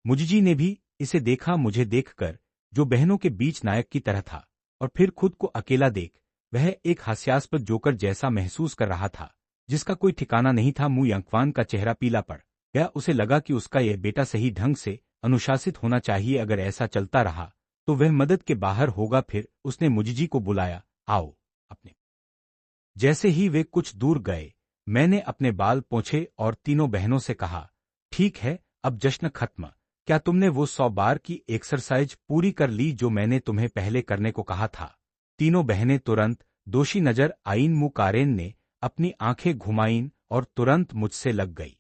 मुझजी ने भी इसे देखा। मुझे देखकर जो बहनों के बीच नायक की तरह था और फिर खुद को अकेला देख वह एक हास्यास्पद जोकर जैसा महसूस कर रहा था, जिसका कोई ठिकाना नहीं था। मू यांगक्वान का चेहरा पीला पड़ गया। उसे लगा कि उसका यह बेटा सही ढंग से अनुशासित होना चाहिए, अगर ऐसा चलता रहा तो वह मदद के बाहर होगा। फिर उसने मुझी को बुलाया, आओ अपने। जैसे ही वे कुछ दूर गए, मैंने अपने बाल पोंछे और तीनों बहनों से कहा, ठीक है, अब जश्न खत्म। क्या तुमने वो 100 बार की एक्सरसाइज पूरी कर ली जो मैंने तुम्हें पहले करने को कहा था? तीनों बहनें तुरंत दोषी नजर आईं। मुकारेन ने अपनी आंखें घुमाईं और तुरंत मुझसे लग गई।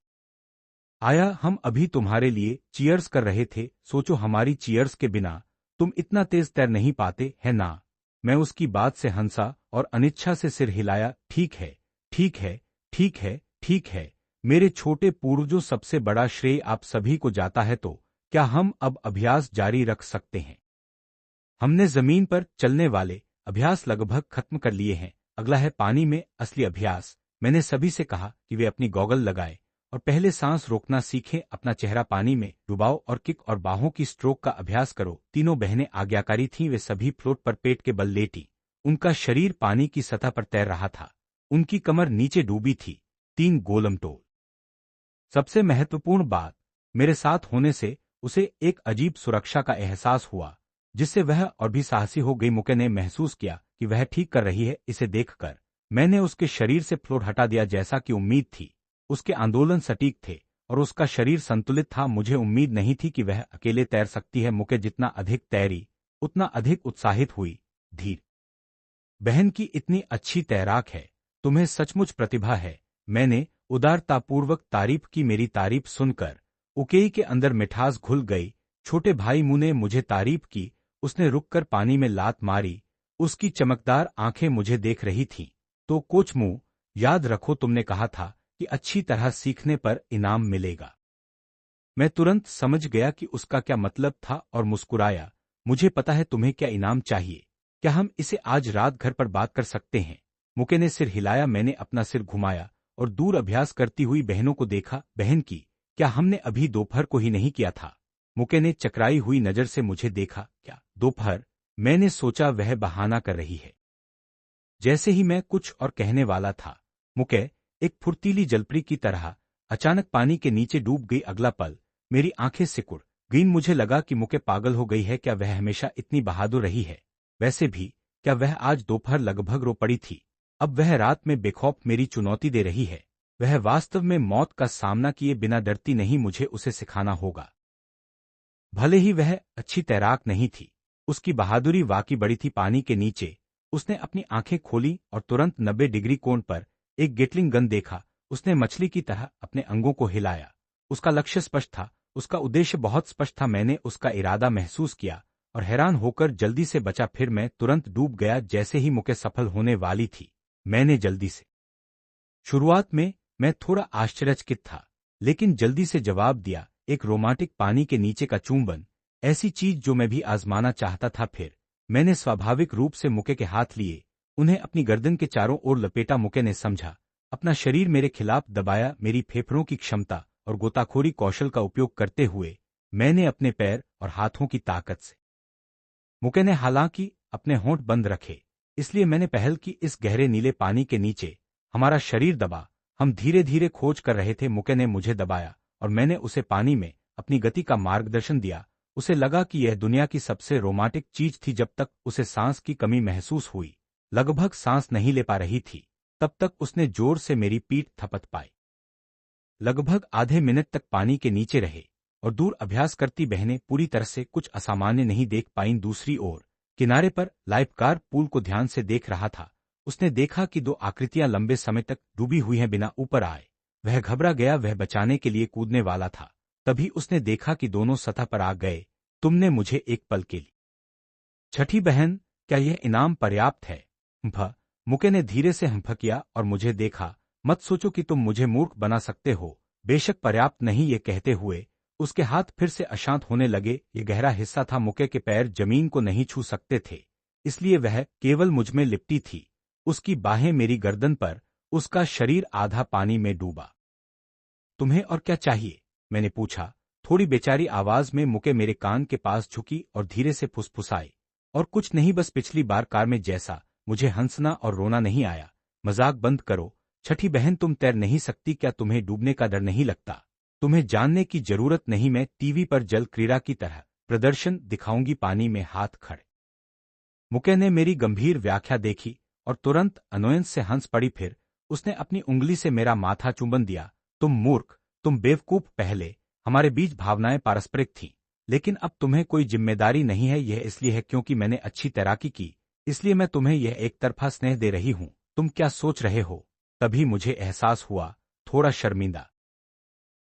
आया, हम अभी तुम्हारे लिए चीयर्स कर रहे थे। सोचो, हमारी चीयर्स के बिना तुम इतना तेज तैर नहीं पाते, है ना? मैं उसकी बात से हंसा और अनिच्छा से सिर हिलाया। ठीक है, ठीक है, ठीक है, ठीक है। मेरे छोटे पूर्वजों, सबसे बड़ा श्रेय आप सभी को जाता है। तो क्या हम अब अभ्यास जारी रख सकते हैं? हमने जमीन पर चलने वाले अभ्यास लगभग खत्म कर लिए हैं। अगला है पानी में असली अभ्यास। मैंने सभी से कहा कि वे अपनी गॉगल लगाएं और पहले सांस रोकना सीखें। अपना चेहरा पानी में डुबाओ और किक और बाहों की स्ट्रोक का अभ्यास करो। तीनों बहनें आज्ञाकारी थीं। वे सभी फ्लोट पर पेट के बल लेटी। उनका शरीर पानी की सतह पर तैर रहा था। उनकी कमर नीचे डूबी थी। 3 गोलमटोल। सबसे महत्वपूर्ण बात, मेरे साथ होने से उसे एक अजीब सुरक्षा का एहसास हुआ, जिससे वह और भी साहसी हो गई। मुके ने महसूस किया कि वह ठीक कर रही है। इसे देखकर मैंने उसके शरीर से फ्लोट हटा दिया, जैसा कि उम्मीद थी। उसके आंदोलन सटीक थे और उसका शरीर संतुलित था। मुझे उम्मीद नहीं थी कि वह अकेले तैर सकती है। मुके जितना अधिक तैरी, उतना अधिक उत्साहित हुई। धीर बहन की इतनी अच्छी तैराक है, तुम्हें सचमुच प्रतिभा है। मैंने उदारतापूर्वक तारीफ की। मेरी तारीफ सुनकर उकेई के अंदर मिठास घुल गई। छोटे भाई मुंह ने मुझे तारीफ की। उसने रुककर पानी में लात मारी। उसकी चमकदार आंखें मुझे देख रही थीं। तो कोच मुंह, याद रखो तुमने कहा था कि अच्छी तरह सीखने पर इनाम मिलेगा। मैं तुरंत समझ गया कि उसका क्या मतलब था और मुस्कुराया। मुझे पता है तुम्हें क्या इनाम चाहिए। क्या हम इसे आज रात घर पर बात कर सकते हैं? मुके ने सिर हिलाया। मैंने अपना सिर घुमाया और दूर अभ्यास करती हुई बहनों को देखा। बहन की, क्या हमने अभी दोपहर को ही नहीं किया था? मुके ने चकराई हुई नजर से मुझे देखा। क्या दोपहर? मैंने सोचा वह बहाना कर रही है। जैसे ही मैं कुछ और कहने वाला था, मुके एक फुर्तीली जलपरी की तरह अचानक पानी के नीचे डूब गई। अगला पल मेरी आंखें सिकुड़ गईं। मुझे लगा कि मुके पागल हो गई है। क्या वह हमेशा इतनी बहादुर रही है? वैसे भी क्या वह आज दोपहर लगभग रो पड़ी थी? अब वह रात में बेखौफ मेरी चुनौती दे रही है। वह वास्तव में मौत का सामना किए बिना डरती नहीं। मुझे उसे सिखाना होगा। भले ही वह अच्छी तैराक नहीं थी, उसकी बहादुरी वाकई बड़ी थी। पानी के नीचे उसने अपनी आंखें खोली और तुरंत 90 डिग्री कोण पर एक गेटलिंग गन देखा। उसने मछली की तरह अपने अंगों को हिलाया। उसका लक्ष्य स्पष्ट था, उसका उद्देश्य बहुत स्पष्ट था। मैंने उसका इरादा महसूस किया और हैरान होकर जल्दी से बचा। फिर मैं तुरंत डूब गया। जैसे ही मुके सफल होने वाली थी, मैंने जल्दी से। शुरुआत में मैं थोड़ा आश्चर्यचकित था, लेकिन जल्दी से जवाब दिया, एक रोमांटिक पानी के नीचे का चुंबन, ऐसी चीज जो मैं भी आजमाना चाहता था। फिर मैंने स्वाभाविक रूप से मुके के हाथ लिए, उन्हें अपनी गर्दन के चारों ओर लपेटा। मुके ने समझा, अपना शरीर मेरे खिलाफ दबाया। मेरी फेफड़ों की क्षमता और गोताखोरी कौशल का उपयोग करते हुए मैंने अपने पैर और हाथों की ताकत से। मुके ने हालांकि अपने होंठ बंद रखे, इसलिए मैंने पहल की। इस गहरे नीले पानी के नीचे हमारा शरीर दबा। हम धीरे धीरे खोज कर रहे थे। मुके ने मुझे दबाया और मैंने उसे पानी में अपनी गति का मार्गदर्शन दिया। उसे लगा कि यह दुनिया की सबसे रोमांटिक चीज थी। जब तक उसे सांस की कमी महसूस हुई, लगभग सांस नहीं ले पा रही थी, तब तक उसने जोर से मेरी पीठ थपथ पाई। लगभग आधे मिनट तक पानी के नीचे रहे और दूर अभ्यास करती बहनें पूरी तरह से कुछ असामान्य नहीं देख पाईं। दूसरी ओर किनारे पर लाइफगार्ड पूल को ध्यान से देख रहा था। उसने देखा कि 2 आकृतियां लंबे समय तक डूबी हुई हैं, बिना ऊपर आए। वह घबरा गया। वह बचाने के लिए कूदने वाला था, तभी उसने देखा कि दोनों सतह पर आ गए। तुमने मुझे एक पल के लिए। छठी बहन, क्या यह इनाम पर्याप्त है? मुके ने धीरे से हंफ किया और मुझे देखा। मत सोचो कि तुम मुझे मूर्ख बना सकते हो। बेशक पर्याप्त नहीं। ये कहते हुए उसके हाथ फिर से अशांत होने लगे। ये गहरा हिस्सा था। मुके के पैर जमीन को नहीं छू सकते थे, इसलिए वह केवल मुझ में लिपटी थी। उसकी बाहें मेरी गर्दन पर, उसका शरीर आधा पानी में डूबा। तुम्हें और क्या चाहिए? मैंने पूछा थोड़ी बेचारी आवाज में। मुके मेरे कान के पास झुकी और धीरे से फुसफुसाई, और कुछ नहीं, बस पिछली बार कार में जैसा। मुझे हंसना और रोना नहीं आया। मजाक बंद करो छठी बहन, तुम तैर नहीं सकती। क्या तुम्हें डूबने का डर नहीं लगता? तुम्हें जानने की जरूरत नहीं, मैं टीवी पर जल क्रीड़ा की तरह प्रदर्शन दिखाऊंगी, पानी में हाथ खड़े। मुके ने मेरी गंभीर व्याख्या देखी और तुरंत अनोयंस से हंस पड़ी। फिर उसने अपनी उंगली से मेरा माथा चुंबन दिया। तुम मूर्ख, तुम बेवकूफ, पहले हमारे बीच भावनाएं पारस्परिक थीं, लेकिन अब तुम्हें कोई जिम्मेदारी नहीं है। यह इसलिए है क्योंकि मैंने अच्छी तैराकी की, इसलिए मैं तुम्हें यह एक तरफा स्नेह दे रही हूं। तुम क्या सोच रहे हो? तभी मुझे एहसास हुआ, थोड़ा शर्मिंदा।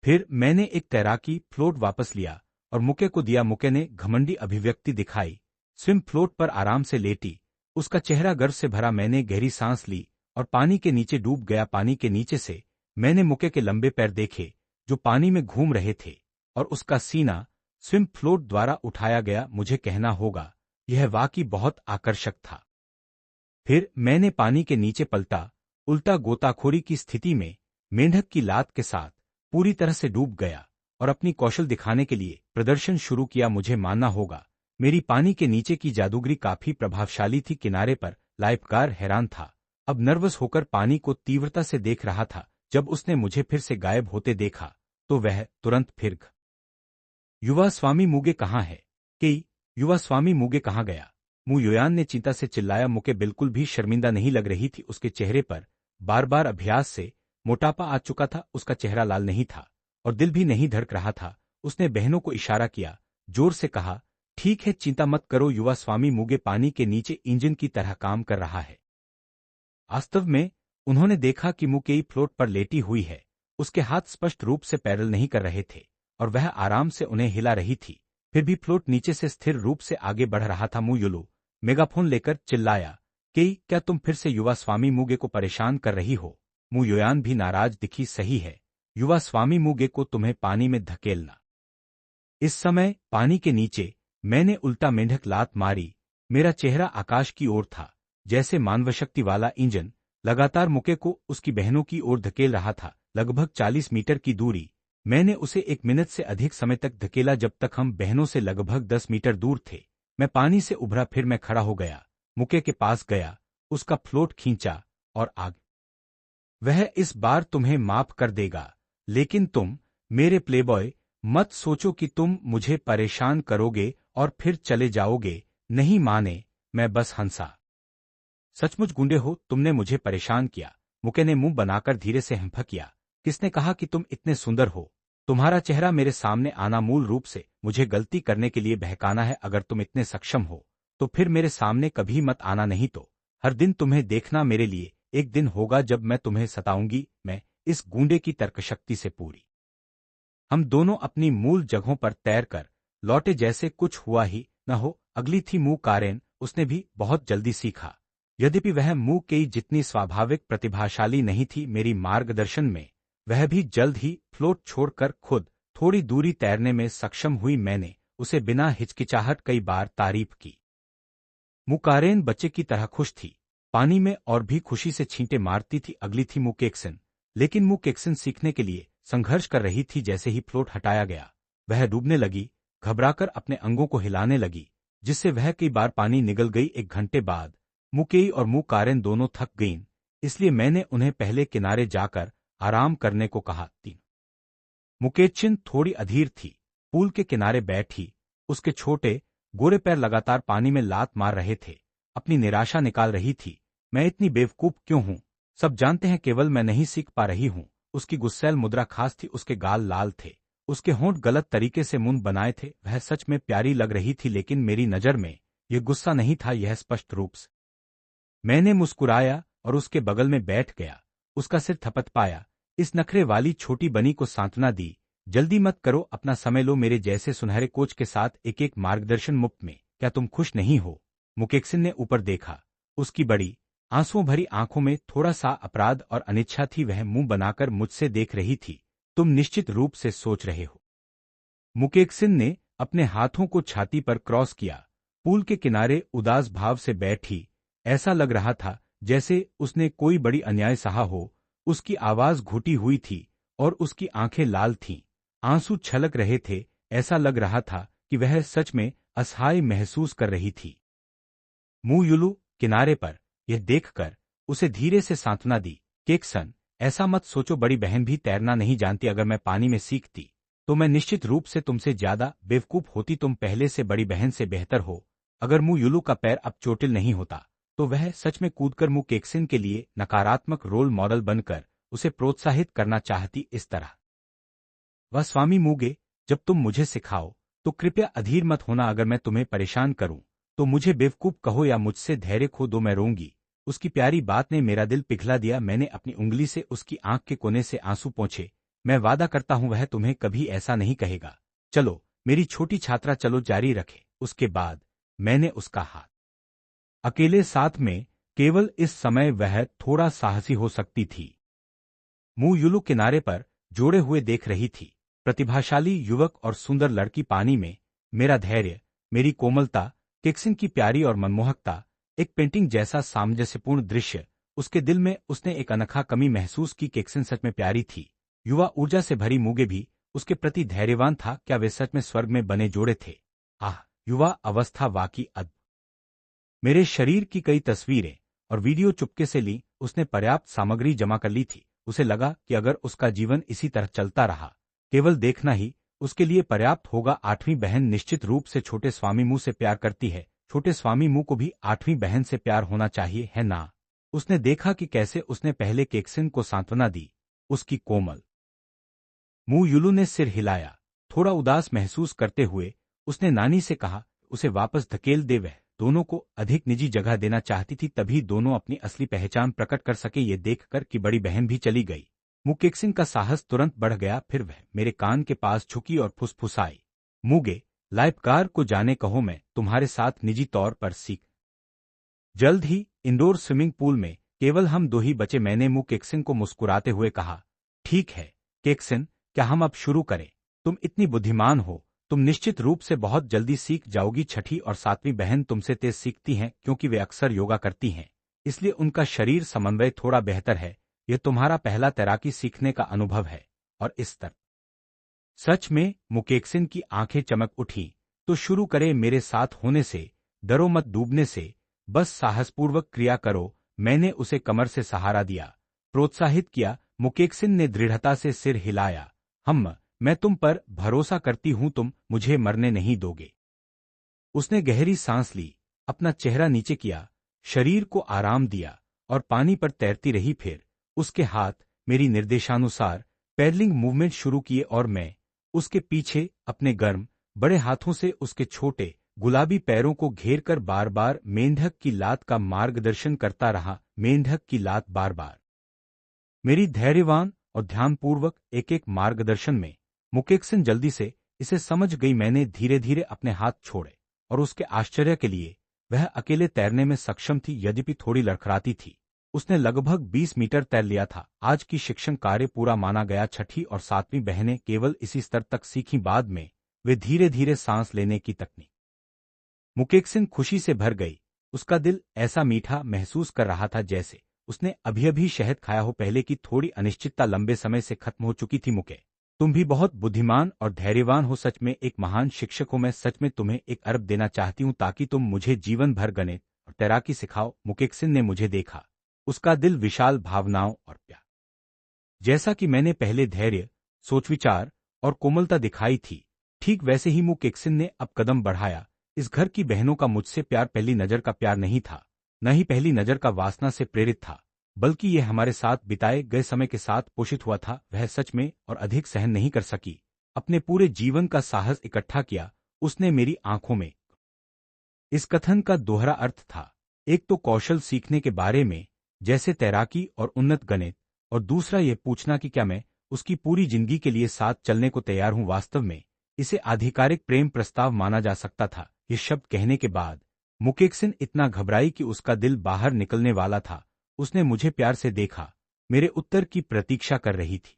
फिर मैंने एक तैराकी फ्लोट वापस लिया और मुके को दिया। मुके ने घमंडी अभिव्यक्ति दिखाई, स्विम फ्लोट पर आराम से लेटी, उसका चेहरा गर्व से भरा। मैंने गहरी सांस ली और पानी के नीचे डूब गया। पानी के नीचे से मैंने मुके के लंबे पैर देखे जो पानी में घूम रहे थे, और उसका सीना स्विम फ्लोट द्वारा उठाया गया। मुझे कहना होगा, यह वाकई बहुत आकर्षक था। फिर मैंने पानी के नीचे पलटा, उल्टा गोताखोरी की स्थिति में मेंढक की लात के साथ पूरी तरह से डूब गया और अपनी कौशल दिखाने के लिए प्रदर्शन शुरू किया। मुझे मानना होगा, मेरी पानी के नीचे की जादूगरी काफी प्रभावशाली थी। किनारे पर लाइफगार्ड हैरान था, अब नर्वस होकर पानी को तीव्रता से देख रहा था। जब उसने मुझे फिर से गायब होते देखा तो वह तुरंत फिर युवा स्वामी मुगे कहाँ है? कि युवा स्वामी मुगे कहाँ गया? मु योयान ने चिंता से चिल्लाया। मुके बिल्कुल भी शर्मिंदा नहीं लग रही थी, उसके चेहरे पर बार बार अभ्यास से मोटापा आ चुका था। उसका चेहरा लाल नहीं था और दिल भी नहीं धड़क रहा था। उसने बहनों को इशारा किया, जोर से कहा, ठीक है, चिंता मत करो, युवा स्वामी मुगे पानी के नीचे इंजन की तरह काम कर रहा है। वास्तव में उन्होंने देखा कि मुकेई फ्लोट पर लेटी हुई है, उसके हाथ स्पष्ट रूप से पैडल नहीं कर रहे थे और वह आराम से उन्हें हिला रही थी। फिर भी फ्लोट नीचे से स्थिर रूप से आगे बढ़ रहा था। मुयुलू मेगाफोन लेकर चिल्लाया कि क्या तुम फिर से युवा स्वामी मुगे को परेशान कर रही हो? मु योयान भी नाराज दिखी। सही है, युवा स्वामी मुगे को तुम्हें पानी में धकेलना। इस समय पानी के नीचे मैंने उल्टा मेंढक लात मारी। मेरा चेहरा आकाश की ओर था, जैसे मानवशक्ति वाला इंजन लगातार मुके को उसकी बहनों की ओर धकेल रहा था। लगभग 40 मीटर की दूरी। मैंने उसे 1 मिनट से अधिक समय तक धकेला, जब तक हम बहनों से लगभग 10 मीटर दूर थे। मैं पानी से उभरा, फिर मैं खड़ा हो गया, मुके के पास गया, उसका फ्लोट खींचा और आगे। वह इस बार तुम्हें माफ कर देगा, लेकिन तुम, मेरे प्लेबॉय, मत सोचो कि तुम मुझे परेशान करोगे और फिर चले जाओगे। नहीं माने, मैं बस हंसा। सचमुच गुंडे हो, तुमने मुझे परेशान किया। मुके ने मुंह बनाकर धीरे से हंफा किया। किसने कहा कि तुम इतने सुंदर हो? तुम्हारा चेहरा मेरे सामने आना मूल रूप से मुझे गलती करने के लिए बहकाना है। अगर तुम इतने सक्षम हो तो फिर मेरे सामने कभी मत आना, नहीं तो हर दिन तुम्हें देखना मेरे लिए एक दिन होगा जब मैं तुम्हें सताऊंगी। मैं इस गूंडे की तर्कशक्ति से पूरी। हम दोनों अपनी मूल जगहों पर तैरकर लौटे जैसे कुछ हुआ ही न हो। अगली थी मू कारेन, उसने भी बहुत जल्दी सीखा। यद्यपि वह मू केई जितनी स्वाभाविक प्रतिभाशाली नहीं थी, मेरी मार्गदर्शन में वह भी जल्द ही फ्लोट छोड़कर खुद थोड़ी दूरी तैरने में सक्षम हुई। मैंने उसे बिना हिचकिचाहट कई बार तारीफ की। मुकारेन बच्चे की तरह खुश थी, पानी में और भी खुशी से छींटे मारती थी। अगली थी मुकेक्सन, लेकिन मुकेक्सन सीखने के लिए संघर्ष कर रही थी। जैसे ही फ्लोट हटाया गया, वह डूबने लगी, घबराकर अपने अंगों को हिलाने लगी, जिससे वह कई बार पानी निगल गई। 1 घंटे बाद मुकेई और मुकारेन दोनों थक गईं, इसलिए मैंने उन्हें पहले किनारे जाकर आराम करने को कहा। 3 मुकेचिन थोड़ी अधीर थी, पूल के किनारे बैठी, उसके छोटे गोरे पैर लगातार पानी में लात मार रहे थे, अपनी निराशा निकाल रही थी। मैं इतनी बेवकूफ क्यों हूं? सब जानते हैं, केवल मैं नहीं सीख पा रही हूं। उसकी गुस्सैल मुद्रा खास थी, उसके गाल लाल थे, उसके होंठ गलत तरीके से मुंह बनाए थे। वह सच में प्यारी लग रही थी, लेकिन मेरी नजर में यह गुस्सा नहीं था, यह स्पष्ट रूप से। मैंने मुस्कुराया और उसके बगल में बैठ गया, उसका सिर थपथपाया, इस नखरे वाली छोटी बनी को सांत्वना दी। जल्दी मत करो, अपना समय लो, मेरे जैसे सुनहरे कोच के साथ एक एक मार्गदर्शन मुफ्त में। क्या तुम खुश नहीं हो? मुकेक्सिन ने ऊपर देखा, उसकी बड़ी आंसुओं भरी आंखों में थोड़ा सा अपराध और अनिच्छा थी। वह मुंह बनाकर मुझसे देख रही थी। तुम निश्चित रूप से सोच रहे हो। मुकेक्सिन ने अपने हाथों को छाती पर क्रॉस किया, पूल के किनारे उदास भाव से बैठी। ऐसा लग रहा था जैसे उसने कोई बड़ी अन्याय सहा हो। उसकी आवाज घुटी हुई थी और उसकी आंखें लाल थीं, आंसू छलक रहे थे। ऐसा लग रहा था कि वह सच में असहाय महसूस कर रही थी। मुयुलू किनारे पर यह देखकर उसे धीरे से सांत्वना दी। केक्सन, ऐसा मत सोचो, बड़ी बहन भी तैरना नहीं जानती। अगर मैं पानी में सीखती तो मैं निश्चित रूप से तुमसे ज्यादा बेवकूफ होती। तुम पहले से बड़ी बहन से बेहतर हो। अगर मु युलू का पैर अब चोटिल नहीं होता तो वह सच में कूदकर मु केक्सिन के लिए नकारात्मक रोल मॉडल बनकर उसे प्रोत्साहित करना चाहती। इस तरह वह स्वामी मूगे, जब तुम मुझे सिखाओ तो कृपया अधीर मत होना। अगर मैं तुम्हें परेशान करूं तो मुझे बेवकूफ कहो या मुझसे धैर्य खो दो, मैं रोऊंगी। उसकी प्यारी बात ने मेरा दिल पिघला दिया। मैंने अपनी उंगली से उसकी आंख के कोने से आंसू पोंछे। मैं वादा करता हूं वह तुम्हें कभी ऐसा नहीं कहेगा। चलो मेरी छोटी छात्रा, चलो जारी रखे। उसके बाद मैंने उसका हाथ अकेले साथ में, केवल इस समय वह थोड़ा साहसी हो सकती थी। मुंह युलू किनारे पर जोड़े हुए देख रही थी। प्रतिभाशाली युवक और सुंदर लड़की पानी में, मेरा धैर्य, मेरी कोमलता, केक्सिन की प्यारी और मनमोहकता, एक पेंटिंग जैसा सामंजस्यपूर्ण दृश्य। उसके दिल में उसने एक अनोखा कमी महसूस की। केक्सिन सच में प्यारी थी। युवा ऊर्जा से भरी मूगे भी उसके प्रति धैर्यवान था। क्या वे सच में स्वर्ग में बने जोड़े थे? आह, युवा अवस्था वाकई अद्भुत। मेरे शरीर की कई तस्वीरें और वीडियो चुपके से ली। उसने पर्याप्त सामग्री जमा कर ली थी। उसे लगा कि अगर उसका जीवन इसी तरह चलता रहा, केवल देखना ही उसके लिए पर्याप्त होगा। आठवीं बहन निश्चित रूप से छोटे स्वामी मुंह से प्यार करती है। छोटे स्वामी मुंह को भी आठवीं बहन से प्यार होना चाहिए, है ना? उसने देखा कि कैसे उसने पहले केक्सिन को सांत्वना दी। उसकी कोमल मुंह युलू ने सिर हिलाया। थोड़ा उदास महसूस करते हुए उसने नानी से कहा, उसे वापस धकेल दे। वह दोनों को अधिक निजी जगह देना चाहती थी, तभी दोनों अपनी असली पहचान प्रकट कर सके। ये देखकर कि बड़ी बहन भी चली गई, मुकेक्सिन का साहस तुरंत बढ़ गया। फिर वह मेरे कान के पास झुकी और फुसफुसाई, मूगे, लाइफगार्ड को जाने कहो, मैं तुम्हारे साथ निजी तौर पर सीख। जल्द ही इंडोर स्विमिंग पूल में केवल हम दो ही बचे। मैंने मुकेक्सिन को मुस्कुराते हुए कहा, ठीक है केक्सिन, क्या हम अब शुरू करें? तुम इतनी बुद्धिमान हो, तुम निश्चित रूप से बहुत जल्दी सीख जाओगी। छठी और सातवीं बहन तुमसे तेज सीखती हैं क्योंकि वे अक्सर योगा करती हैं, इसलिए उनका शरीर समन्वय थोड़ा बेहतर है। यह तुम्हारा पहला तैराकी सीखने का अनुभव है और इस तरह। सच में? मुकेक्सिन की आंखें चमक उठी। तो शुरू करें, मेरे साथ होने से डरो मत, डूबने से बस साहसपूर्वक क्रिया करो। मैंने उसे कमर से सहारा दिया, प्रोत्साहित किया। मुकेक्सिन ने दृढ़ता से सिर हिलाया। मैं तुम पर भरोसा करती हूं, तुम मुझे मरने नहीं दोगे। उसने गहरी सांस ली, अपना चेहरा नीचे किया, शरीर को आराम दिया और पानी पर तैरती रही। फिर उसके हाथ मेरी निर्देशानुसार पैडलिंग मूवमेंट शुरू किए और मैं उसके पीछे अपने गर्म बड़े हाथों से उसके छोटे गुलाबी पैरों को घेरकर बार बार मेंढक की लात का मार्गदर्शन करता रहा। मेंढक की लात बार बार। मेरी धैर्यवान और ध्यानपूर्वक एक एक मार्गदर्शन में मुकेक्सिन जल्दी से इसे समझ गई। मैंने धीरे धीरे अपने हाथ छोड़े और उसके आश्चर्य के लिए वह अकेले तैरने में सक्षम थी, यद्यपि थोड़ी लड़खड़ाती थी। उसने लगभग 20 मीटर तैर लिया था। आज की शिक्षण कार्य पूरा माना गया। छठी और सातवीं बहनें केवल इसी स्तर तक सीखीं, बाद में वे धीरे धीरे सांस लेने की तकनीक। मुकेक्सिन खुशी से भर गई। उसका दिल ऐसा मीठा महसूस कर रहा था जैसे उसने अभी अभी शहद खाया हो। पहले की थोड़ी अनिश्चितता लंबे समय से खत्म हो चुकी थी। मुके, तुम भी बहुत बुद्धिमान और धैर्यवान हो, सच में एक महान शिक्षक हो। मैं सच में तुम्हें 1 अरब देना चाहती हूँ ताकि तुम मुझे जीवन भर गणित और तैराकी सिखाओ। मुकेक्सिन ने मुझे देखा, उसका दिल विशाल भावनाओं और प्यार, जैसा कि मैंने पहले धैर्य, सोच विचार और कोमलता दिखाई थी, ठीक वैसे ही मुकेक्सिन ने अब कदम बढ़ाया। इस घर की बहनों का मुझसे प्यार पहली नजर का प्यार नहीं था, न ही पहली नजर का वासना से प्रेरित था, बल्कि यह हमारे साथ बिताए गए समय के साथ पोषित हुआ था। वह सच में और अधिक सहन नहीं कर सकी। अपने पूरे जीवन का साहस इकट्ठा किया उसने मेरी आंखों में। इस कथन का दोहरा अर्थ था, एक तो कौशल सीखने के बारे में, जैसे तैराकी और उन्नत गणित, और दूसरा यह पूछना कि क्या मैं उसकी पूरी जिंदगी के लिए साथ चलने को तैयार हूं। वास्तव में इसे आधिकारिक प्रेम प्रस्ताव माना जा सकता था। ये शब्द कहने के बाद मुकेक्सिन इतना घबराई कि उसका दिल बाहर निकलने वाला था। उसने मुझे प्यार से देखा, मेरे उत्तर की प्रतीक्षा कर रही थी।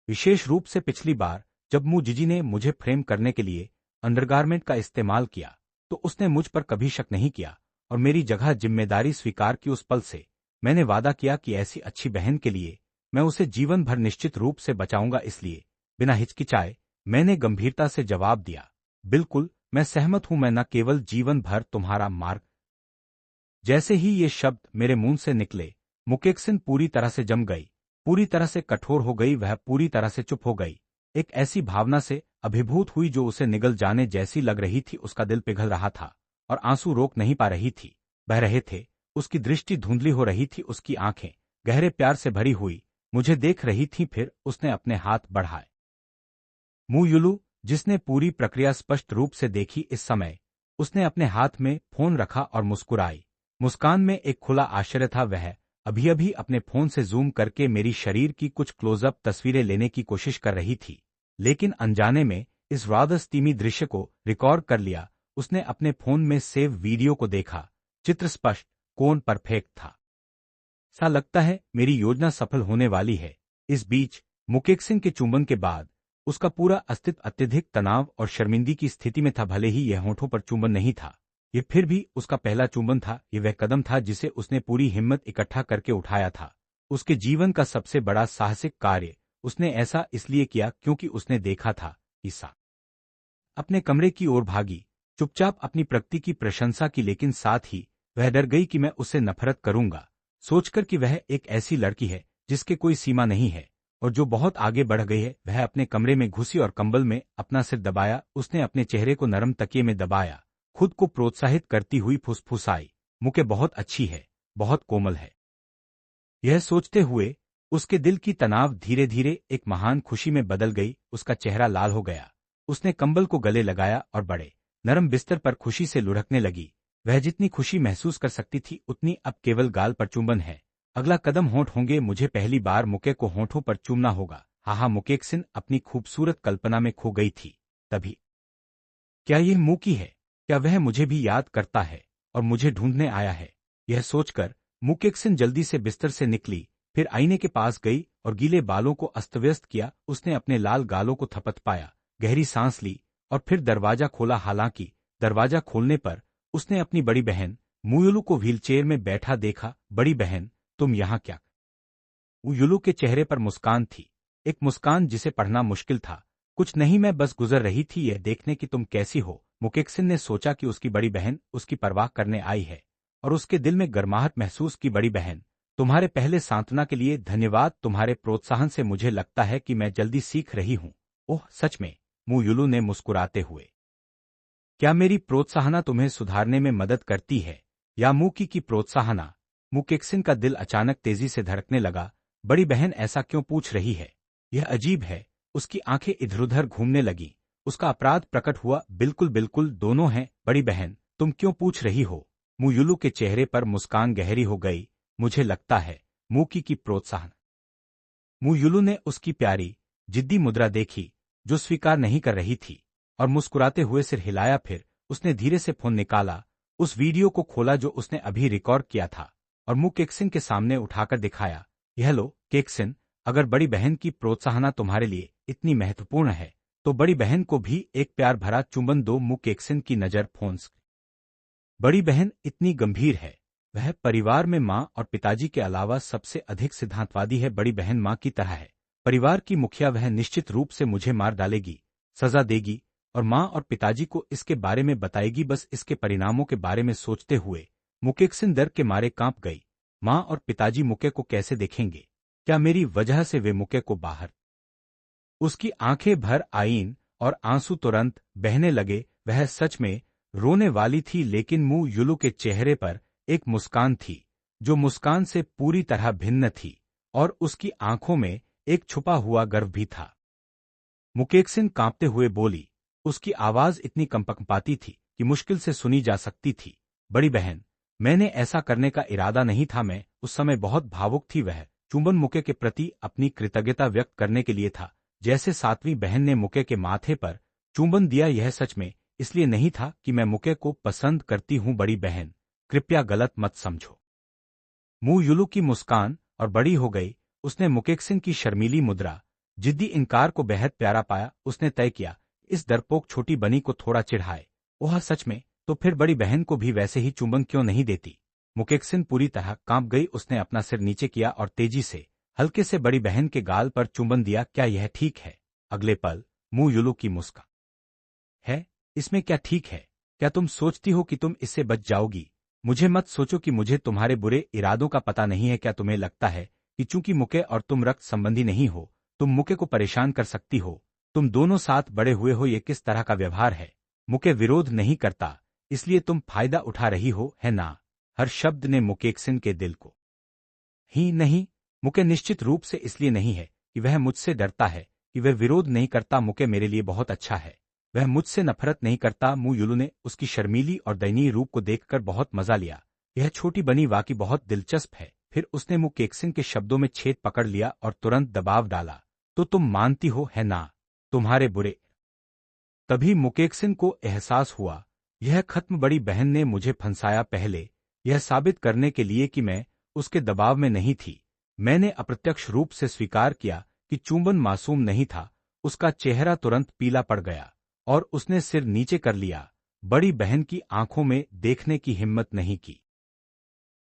विशेष रूप से पिछली बार जब मुजीजी ने मुझे फ्रेम करने के लिए अंडरगारमेंट का इस्तेमाल किया तो उसने मुझ पर कभी शक नहीं किया और मेरी जगह जिम्मेदारी स्वीकार की। उस पल से मैंने वादा किया कि ऐसी अच्छी बहन के लिए मैं उसे जीवन भर निश्चित रूप से बचाऊंगा। इसलिए बिना हिचकिचाए मैंने गंभीरता से जवाब दिया, बिल्कुल, मैं सहमत हूं। मैं न केवल जीवन भर तुम्हारा मार्ग। जैसे ही ये शब्द मेरे मुंह से निकले, मुकेक्सिन पूरी तरह से जम गई। पूरी तरह से कठोर हो गई, वह पूरी तरह से चुप हो गई। एक ऐसी भावना से अभिभूत हुई जो उसे निगल जाने जैसी लग रही थी। उसका दिल पिघल रहा था और आंसू रोक नहीं पा रही थी, बह रहे थे। उसकी दृष्टि धुंधली हो रही थी, उसकी आंखें गहरे प्यार से भरी हुई मुझे देख रही थीं। फिर उसने अपने हाथ बढ़ाए। मुयुलू, जिसने पूरी प्रक्रिया स्पष्ट रूप से देखी, इस समय उसने अपने हाथ में फोन रखा और मुस्कुराई। मुस्कान में एक खुला आश्चर्य था। वह अभी अभी अपने फोन से जूम करके मेरी शरीर की कुछ क्लोजअप तस्वीरें लेने की कोशिश कर रही थी, लेकिन अनजाने में इस रादस्तीमी दृश्य को रिकॉर्ड कर लिया। उसने अपने फोन में सेव वीडियो को देखा। चित्र स्पष्ट, कोण परफेक्ट था। सा लगता है मेरी योजना सफल होने वाली है। इस बीच मुकेश सिंह के चुंबन के बाद उसका पूरा अस्तित्व अत्यधिक तनाव और शर्मिंदगी की स्थिति में था। भले ही यह होठों पर चुंबन नहीं था, ये फिर भी उसका पहला चुंबन था। ये वह कदम था जिसे उसने पूरी हिम्मत इकट्ठा करके उठाया था। उसके जीवन का सबसे बड़ा साहसिक कार्य। उसने ऐसा इसलिए किया क्योंकि उसने देखा था ईसा अपने कमरे की ओर भागी, चुपचाप अपनी प्रगति की प्रशंसा की, लेकिन साथ ही वह डर गई कि मैं उससे नफरत करूंगा, सोचकर कि वह एक ऐसी लड़की है जिसके कोई सीमा नहीं है और जो बहुत आगे बढ़ गई है। वह अपने कमरे में घुसी और कंबल में अपना सिर दबाया। उसने अपने चेहरे को नरम तकिए में दबाया, खुद को प्रोत्साहित करती हुई फुसफुसाई, मुके बहुत अच्छी है, बहुत कोमल है। यह सोचते हुए उसके दिल की तनाव धीरे धीरे एक महान खुशी में बदल गई। उसका चेहरा लाल हो गया। उसने कंबल को गले लगाया और बड़े नरम बिस्तर पर खुशी से लुढ़कने लगी। वह जितनी खुशी महसूस कर सकती थी उतनी अब केवल गाल पर चुंबन है। अगला कदम होंठ होंगे। मुझे पहली बार मुके को होंठों पर चूमना होगा। हाहा, मुकेश अपनी खूबसूरत कल्पना में खो गई थी। तभी क्या यह मुकी है? क्या वह मुझे भी याद करता है और मुझे ढूंढने आया है? यह सोचकर मुकेश जल्दी से बिस्तर से निकली, फिर आईने के पास गई और गीले बालों को अस्तव्यस्त किया। उसने अपने लाल गालों को थपथपाया, गहरी सांस ली और फिर दरवाजा खोला। हालांकि दरवाजा खोलने पर उसने अपनी बड़ी बहन मुयुलू को व्हीलचेयर में बैठा देखा। बड़ी बहन, तुम यहाँ क्या? मुयुलू के चेहरे पर मुस्कान थी, एक मुस्कान जिसे पढ़ना मुश्किल था। कुछ नहीं, मैं बस गुजर रही थी यह देखने की तुम कैसी हो। मुकेश ने सोचा कि उसकी बड़ी बहन उसकी परवाह करने आई है और उसके दिल में गर्माहट महसूस की। बड़ी बहन, तुम्हारे पहले सांत्वना के लिए धन्यवाद। तुम्हारे प्रोत्साहन से मुझे लगता है कि मैं जल्दी सीख रही हूँ। ओह सच में? मुयुलू ने मुस्कुराते हुए। क्या मेरी प्रोत्साहना तुम्हें सुधारने में मदद करती है या मुकी की प्रोत्साहना? मुकेश का दिल अचानक तेजी से धड़कने लगा। बड़ी बहन ऐसा क्यों पूछ रही है? यह अजीब है। उसकी आंखें इधर-उधर घूमने लगी। उसका अपराध प्रकट हुआ। बिल्कुल बिल्कुल, दोनों हैं। बड़ी बहन, तुम क्यों पूछ रही हो? मुयुलू के चेहरे पर मुस्कान गहरी हो गई। मुझे लगता है मुकी की प्रोत्साहन। मुयुलू ने उसकी प्यारी जिद्दी मुद्रा देखी जो स्वीकार नहीं कर रही थी और मुस्कुराते हुए सिर हिलाया। फिर उसने धीरे से फोन निकाला, उस वीडियो को खोला जो उसने अभी रिकॉर्ड किया था और मुकेश के सामने उठाकर दिखाया। यह लो केक्सिन, अगर बड़ी बहन की प्रोत्साहना तुम्हारे लिए इतनी महत्वपूर्ण है तो बड़ी बहन को भी एक प्यार भरा चुंबन दो। मुकेश की नजर फोन। बड़ी बहन इतनी गंभीर है। वह परिवार में माँ और पिताजी के अलावा सबसे अधिक सिद्धांतवादी है। बड़ी बहन माँ की तरह है, परिवार की मुखिया। वह निश्चित रूप से मुझे मार डालेगी, सजा देगी और माँ और पिताजी को इसके बारे में बताएगी। बस इसके परिणामों के बारे में सोचते हुए मुकेश डर के मारे कांप गई। माँ और पिताजी मुके को कैसे देखेंगे? क्या मेरी वजह से वे मुके को बाहर? उसकी आंखें भर आईं और आंसू तुरंत बहने लगे। वह सच में रोने वाली थी, लेकिन मुयुलू के चेहरे पर एक मुस्कान थी जो मुस्कान से पूरी तरह भिन्न थी और उसकी आंखों में एक छुपा हुआ गर्व भी था। मुकेश कांपते हुए बोली, उसकी आवाज इतनी कंपकंपाती थी कि मुश्किल से सुनी जा सकती थी। बड़ी बहन, मैंने ऐसा करने का इरादा नहीं था। मैं उस समय बहुत भावुक थी। वह चुंबन मुके के प्रति अपनी कृतज्ञता व्यक्त करने के लिए था, जैसे सातवीं बहन ने मुके के माथे पर चुंबन दिया। यह सच में इसलिए नहीं था कि मैं मुके को पसंद करती हूँ। बड़ी बहन, कृपया गलत मत समझो। मुयुलू की मुस्कान और बड़ी हो गई। उसने मुकेश की शर्मीली मुद्रा, जिद्दी इनकार को बेहद प्यारा पाया। उसने तय किया इस डरपोक छोटी बनी को थोड़ा चिढ़ाए। ओह सच में? तो फिर बड़ी बहन को भी वैसे ही चुंबन क्यों नहीं देती? मुकेश पूरी तरह कांप गई। उसने अपना सिर नीचे किया और तेजी से हल्के से बड़ी बहन के गाल पर चुंबन दिया। क्या यह ठीक है? अगले पल मुयुलू की मुस्कान। है, इसमें क्या ठीक है? क्या तुम सोचती हो कि तुम इससे बच जाओगी? मुझे मत सोचो कि मुझे तुम्हारे बुरे इरादों का पता नहीं है। क्या तुम्हें लगता है कि चूंकि मुके और तुम रक्त संबंधी नहीं हो, तुम मुके को परेशान कर सकती हो। तुम दोनों साथ बड़े हुए हो, ये किस तरह का व्यवहार है? मुके विरोध नहीं करता, इसलिए तुम फायदा उठा रही हो, है ना? हर शब्द ने मुकेक्सिन के दिल को ही नहीं। मुके निश्चित रूप से इसलिए नहीं है कि वह मुझसे डरता है, कि वह विरोध नहीं करता। मुके मेरे लिए बहुत अच्छा है। वह मुझसे नफरत नहीं करता। मु युलू ने उसकी शर्मीली और दयनीय रूप को देखकर बहुत मजा लिया। यह छोटी बनी वाकई बहुत दिलचस्प है। फिर उसने मुकेक्सिन के शब्दों में छेद पकड़ लिया और तुरंत दबाव डाला। तो तुम मानती हो, है ना? तुम्हारे बुरे। तभी मुकेक्सिन को एहसास हुआ, यह खत्म। बड़ी बहन ने मुझे फंसाया, पहले यह साबित करने के लिए कि मैं उसके दबाव में नहीं थी। मैंने अप्रत्यक्ष रूप से स्वीकार किया कि चुंबन मासूम नहीं था। उसका चेहरा तुरंत पीला पड़ गया और उसने सिर नीचे कर लिया। बड़ी बहन की आंखों में देखने की हिम्मत नहीं की।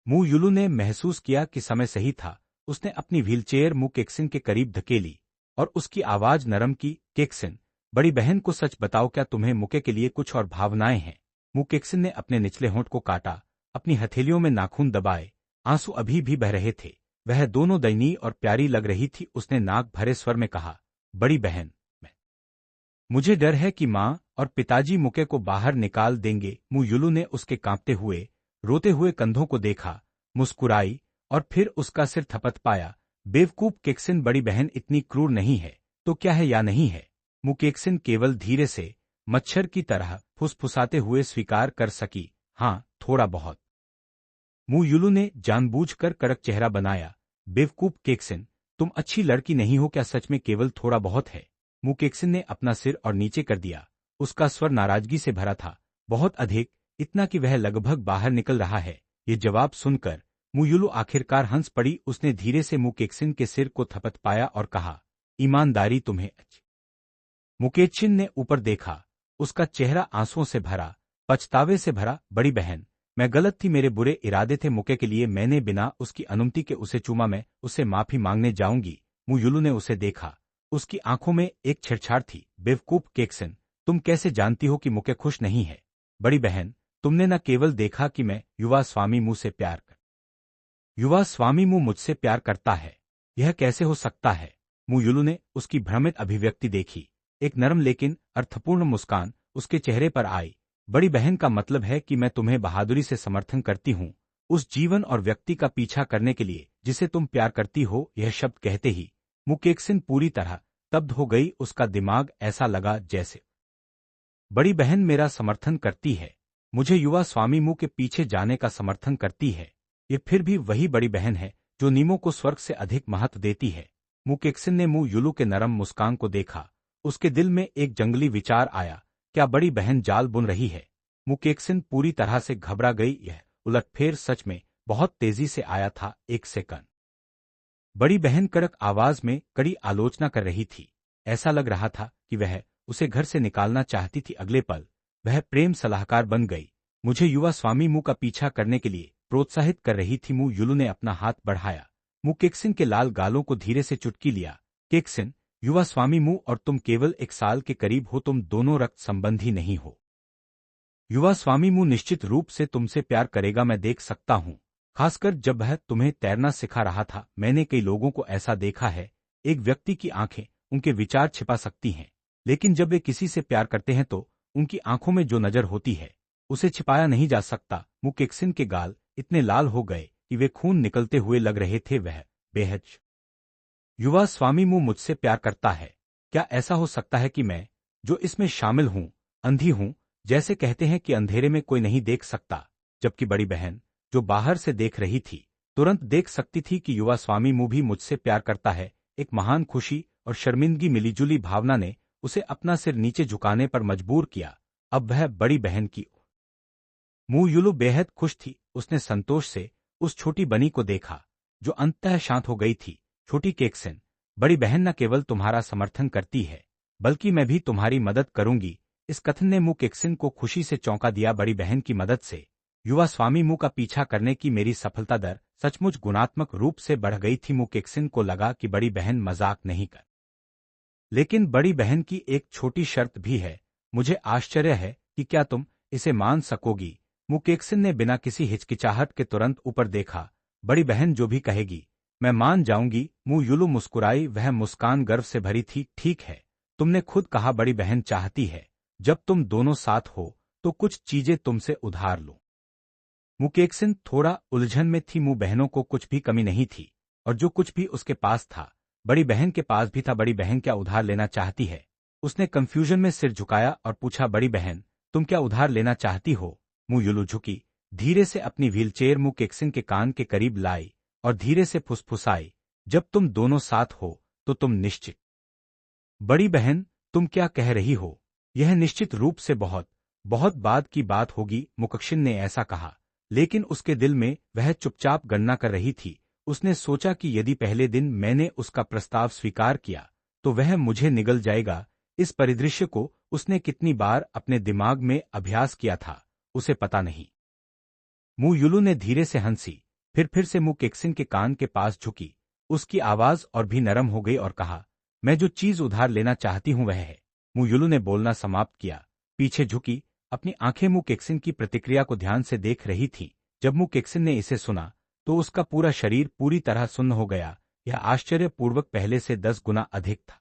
मु युलू ने महसूस किया कि समय सही था। उसने अपनी व्हीलचेयर मु केक्सिन के करीब धकेली और उसकी आवाज नरम की, केक्सिन, बड़ी बहन को सच बताओ, क्या तुम्हें मुके के लिए कुछ और भावनाएं हैं? मु केक्सिन ने अपने निचले होंठ को काटा, अपनी हथेलियों में नाखून दबाए। आंसू अभी भी बह रहे थे। वह दोनों दयनीय और प्यारी लग रही थी। उसने नाक भरे स्वर में कहा, बड़ी बहन, मुझे डर है कि माँ और पिताजी मुके को बाहर निकाल देंगे। मु युलू ने उसके कांपते हुए, रोते हुए कंधों को देखा, मुस्कुराई और फिर उसका सिर थपथपाया। बेवकूफ केक्सिन, बड़ी बहन इतनी क्रूर नहीं है तो क्या है या नहीं है? मुकेक्सिन केवल धीरे से, मच्छर की तरह फुसफुसाते हुए स्वीकार कर सकी, हाँ, थोड़ा बहुत। मु युलू ने जानबूझकर कड़क चेहरा बनाया। बेवकूफ केक्सिन, तुम अच्छी लड़की नहीं हो क्या? सच में केवल थोड़ा बहुत है? मुकेक्सिन ने अपना सिर और नीचे कर दिया। उसका स्वर नाराजगी से भरा था, बहुत अधिक, इतना कि वह लगभग बाहर निकल रहा है। ये जवाब सुनकर मु युलू आखिरकार हंस पड़ी। उसने धीरे से मुकेक्सिन के सिर को थपथपाया और कहा, ईमानदारी तुम्हें अच्छी। मुकेक्सिन ने ऊपर देखा। उसका चेहरा आंसुओं से भरा, पछतावे से भरा। बड़ी बहन, मैं गलत थी, मेरे बुरे इरादे थे। मुके के लिए मैंने बिना उसकी अनुमति के उसे चूमा। मैं उससे माफी मांगने जाऊंगी। मु युलू ने उसे देखा। उसकी आंखों में एक छेड़छाड़ थी। बेवकूफ केक्सिन, तुम कैसे जानती हो कि मुके खुश नहीं है? बड़ी बहन, तुमने न केवल देखा कि मैं युवा स्वामी मुंह से प्यार कर युवा स्वामी मुंह मुझसे प्यार करता है, यह कैसे हो सकता है? मु युलू ने उसकी भ्रमित अभिव्यक्ति देखी। एक नरम लेकिन अर्थपूर्ण मुस्कान उसके चेहरे पर आई। बड़ी बहन, का मतलब है कि मैं तुम्हें बहादुरी से समर्थन करती हूँ, उस जीवन और व्यक्ति का पीछा करने के लिए जिसे तुम प्यार करती हो। यह शब्द कहते ही मुकेक्सिन पूरी तरह स्तब्ध हो गई। उसका दिमाग ऐसा लगा जैसे बड़ी बहन मेरा समर्थन करती है, मुझे युवा स्वामी मुंह के पीछे जाने का समर्थन करती है। ये फिर भी वही बड़ी बहन है जो नीमों को स्वर्ग से अधिक महत्व देती है। मुकेक्सिन ने मु युलू के नरम मुस्कान को देखा। उसके दिल में एक जंगली विचार आया, क्या बड़ी बहन जाल बुन रही है? मुकेक्सिन पूरी तरह से घबरा गई। यह उलटफेर सच में बहुत तेजी से आया था। एक सेकंड। बड़ी बहन कड़क आवाज में कड़ी आलोचना कर रही थी। ऐसा लग रहा था कि वह उसे घर से निकालना चाहती थी। अगले पल वह प्रेम सलाहकार बन गई, मुझे युवा स्वामी मुंह का पीछा करने के लिए प्रोत्साहित कर रही थी। मु युलू ने अपना हाथ बढ़ाया। मुकेक्सिन के लाल गालों को धीरे से चुटकी लिया। केक्सिन, युवा स्वामी मुंह और तुम केवल 1 साल के करीब हो, तुम दोनों रक्त संबंधी नहीं हो। युवा स्वामी मुंह निश्चित रूप से तुमसे प्यार करेगा, मैं देख सकता हूँ, खासकर जब वह तुम्हें तैरना सिखा रहा था। मैंने कई लोगों को ऐसा देखा है। एक व्यक्ति की आंखें उनके विचार छिपा सकती हैं, लेकिन जब वे किसी से प्यार करते हैं तो उनकी आंखों में जो नजर होती है उसे छिपाया नहीं जा सकता। मुकेक्सिन के गाल इतने लाल हो गए कि वे खून निकलते हुए लग रहे थे। वह बेहद युवा स्वामी मुंह मुझसे प्यार करता है। क्या ऐसा हो सकता है कि मैं, जो इसमें शामिल हूं, अंधी हूं? जैसे कहते हैं कि अंधेरे में कोई नहीं देख सकता, जबकि बड़ी बहन, जो बाहर से देख रही थी, तुरंत देख सकती थी कि युवा स्वामी मुंह भी मुझसे प्यार करता है। एक महान खुशी और शर्मिंदगी मिलीजुली भावना ने उसे अपना सिर नीचे झुकाने पर मजबूर किया। अब वह बड़ी बहन की मु युलू बेहद खुश थी। उसने संतोष से उस छोटी बनी को देखा जो अंततः शांत हो गई थी। छोटी केक्सिन, बड़ी बहन न केवल तुम्हारा समर्थन करती है, बल्कि मैं भी तुम्हारी मदद करूंगी। इस कथन ने मुकेक्सिन को खुशी से चौंका दिया। बड़ी बहन की मदद से युवा स्वामी मुंह का पीछा करने की मेरी सफलता दर सचमुच गुणात्मक रूप से बढ़ गई थी। मुकेक्सिन को लगा कि बड़ी बहन मजाक नहीं कर, लेकिन बड़ी बहन की एक छोटी शर्त भी है। मुझे आश्चर्य है कि क्या तुम इसे मान सकोगी? मुकेक्सिन ने बिना किसी हिचकिचाहट के तुरंत ऊपर देखा। बड़ी बहन जो भी कहेगी मैं मान जाऊंगी, मु युलू मुस्कुराई, वह मुस्कान गर्व से भरी थी। ठीक है, तुमने खुद कहा बड़ी बहन चाहती है, जब तुम दोनों साथ हो तो कुछ चीजें तुमसे उधार लूं। मुकेक्सिन थोड़ा उलझन में थी। मुंह बहनों को कुछ भी कमी नहीं थी, और जो कुछ भी उसके पास था बड़ी बहन के पास भी था। बड़ी बहन क्या उधार लेना चाहती है? उसने कंफ्यूजन में सिर झुकाया और पूछा, बड़ी बहन तुम क्या उधार लेना चाहती हो? मुंह युलू झुकी, धीरे से अपनी व्हीलचेयर मुकेक्सिन के कान के करीब लाई और धीरे से फुसफुसाई, जब तुम दोनों साथ हो तो तुम निश्चित। बड़ी बहन तुम क्या कह रही हो? यह निश्चित रूप से बहुत बहुत बाद की बात होगी। मुकेक्सिन ने ऐसा कहा, लेकिन उसके दिल में वह चुपचाप गणना कर रही थी। उसने सोचा कि यदि पहले दिन मैंने उसका प्रस्ताव स्वीकार किया तो वह मुझे निगल जाएगा। इस परिदृश्य को उसने कितनी बार अपने दिमाग में अभ्यास किया था, उसे पता नहीं। मु युलू ने धीरे से हंसी, फिर से मुकेक्सिन के कान के पास झुकी। उसकी आवाज और भी नरम हो गई और कहा, मैं जो चीज उधार लेना चाहती हूं वह है। मु युलू ने बोलना समाप्त किया, पीछे झुकी, अपनी आंखें मुकेक्सिन की प्रतिक्रिया को ध्यान से देख रही थी। जब मुकेक्सिन ने इसे सुना तो उसका पूरा शरीर पूरी तरह सुन्न हो गया। यह आश्चर्यपूर्वक पहले से 10 गुना अधिक था।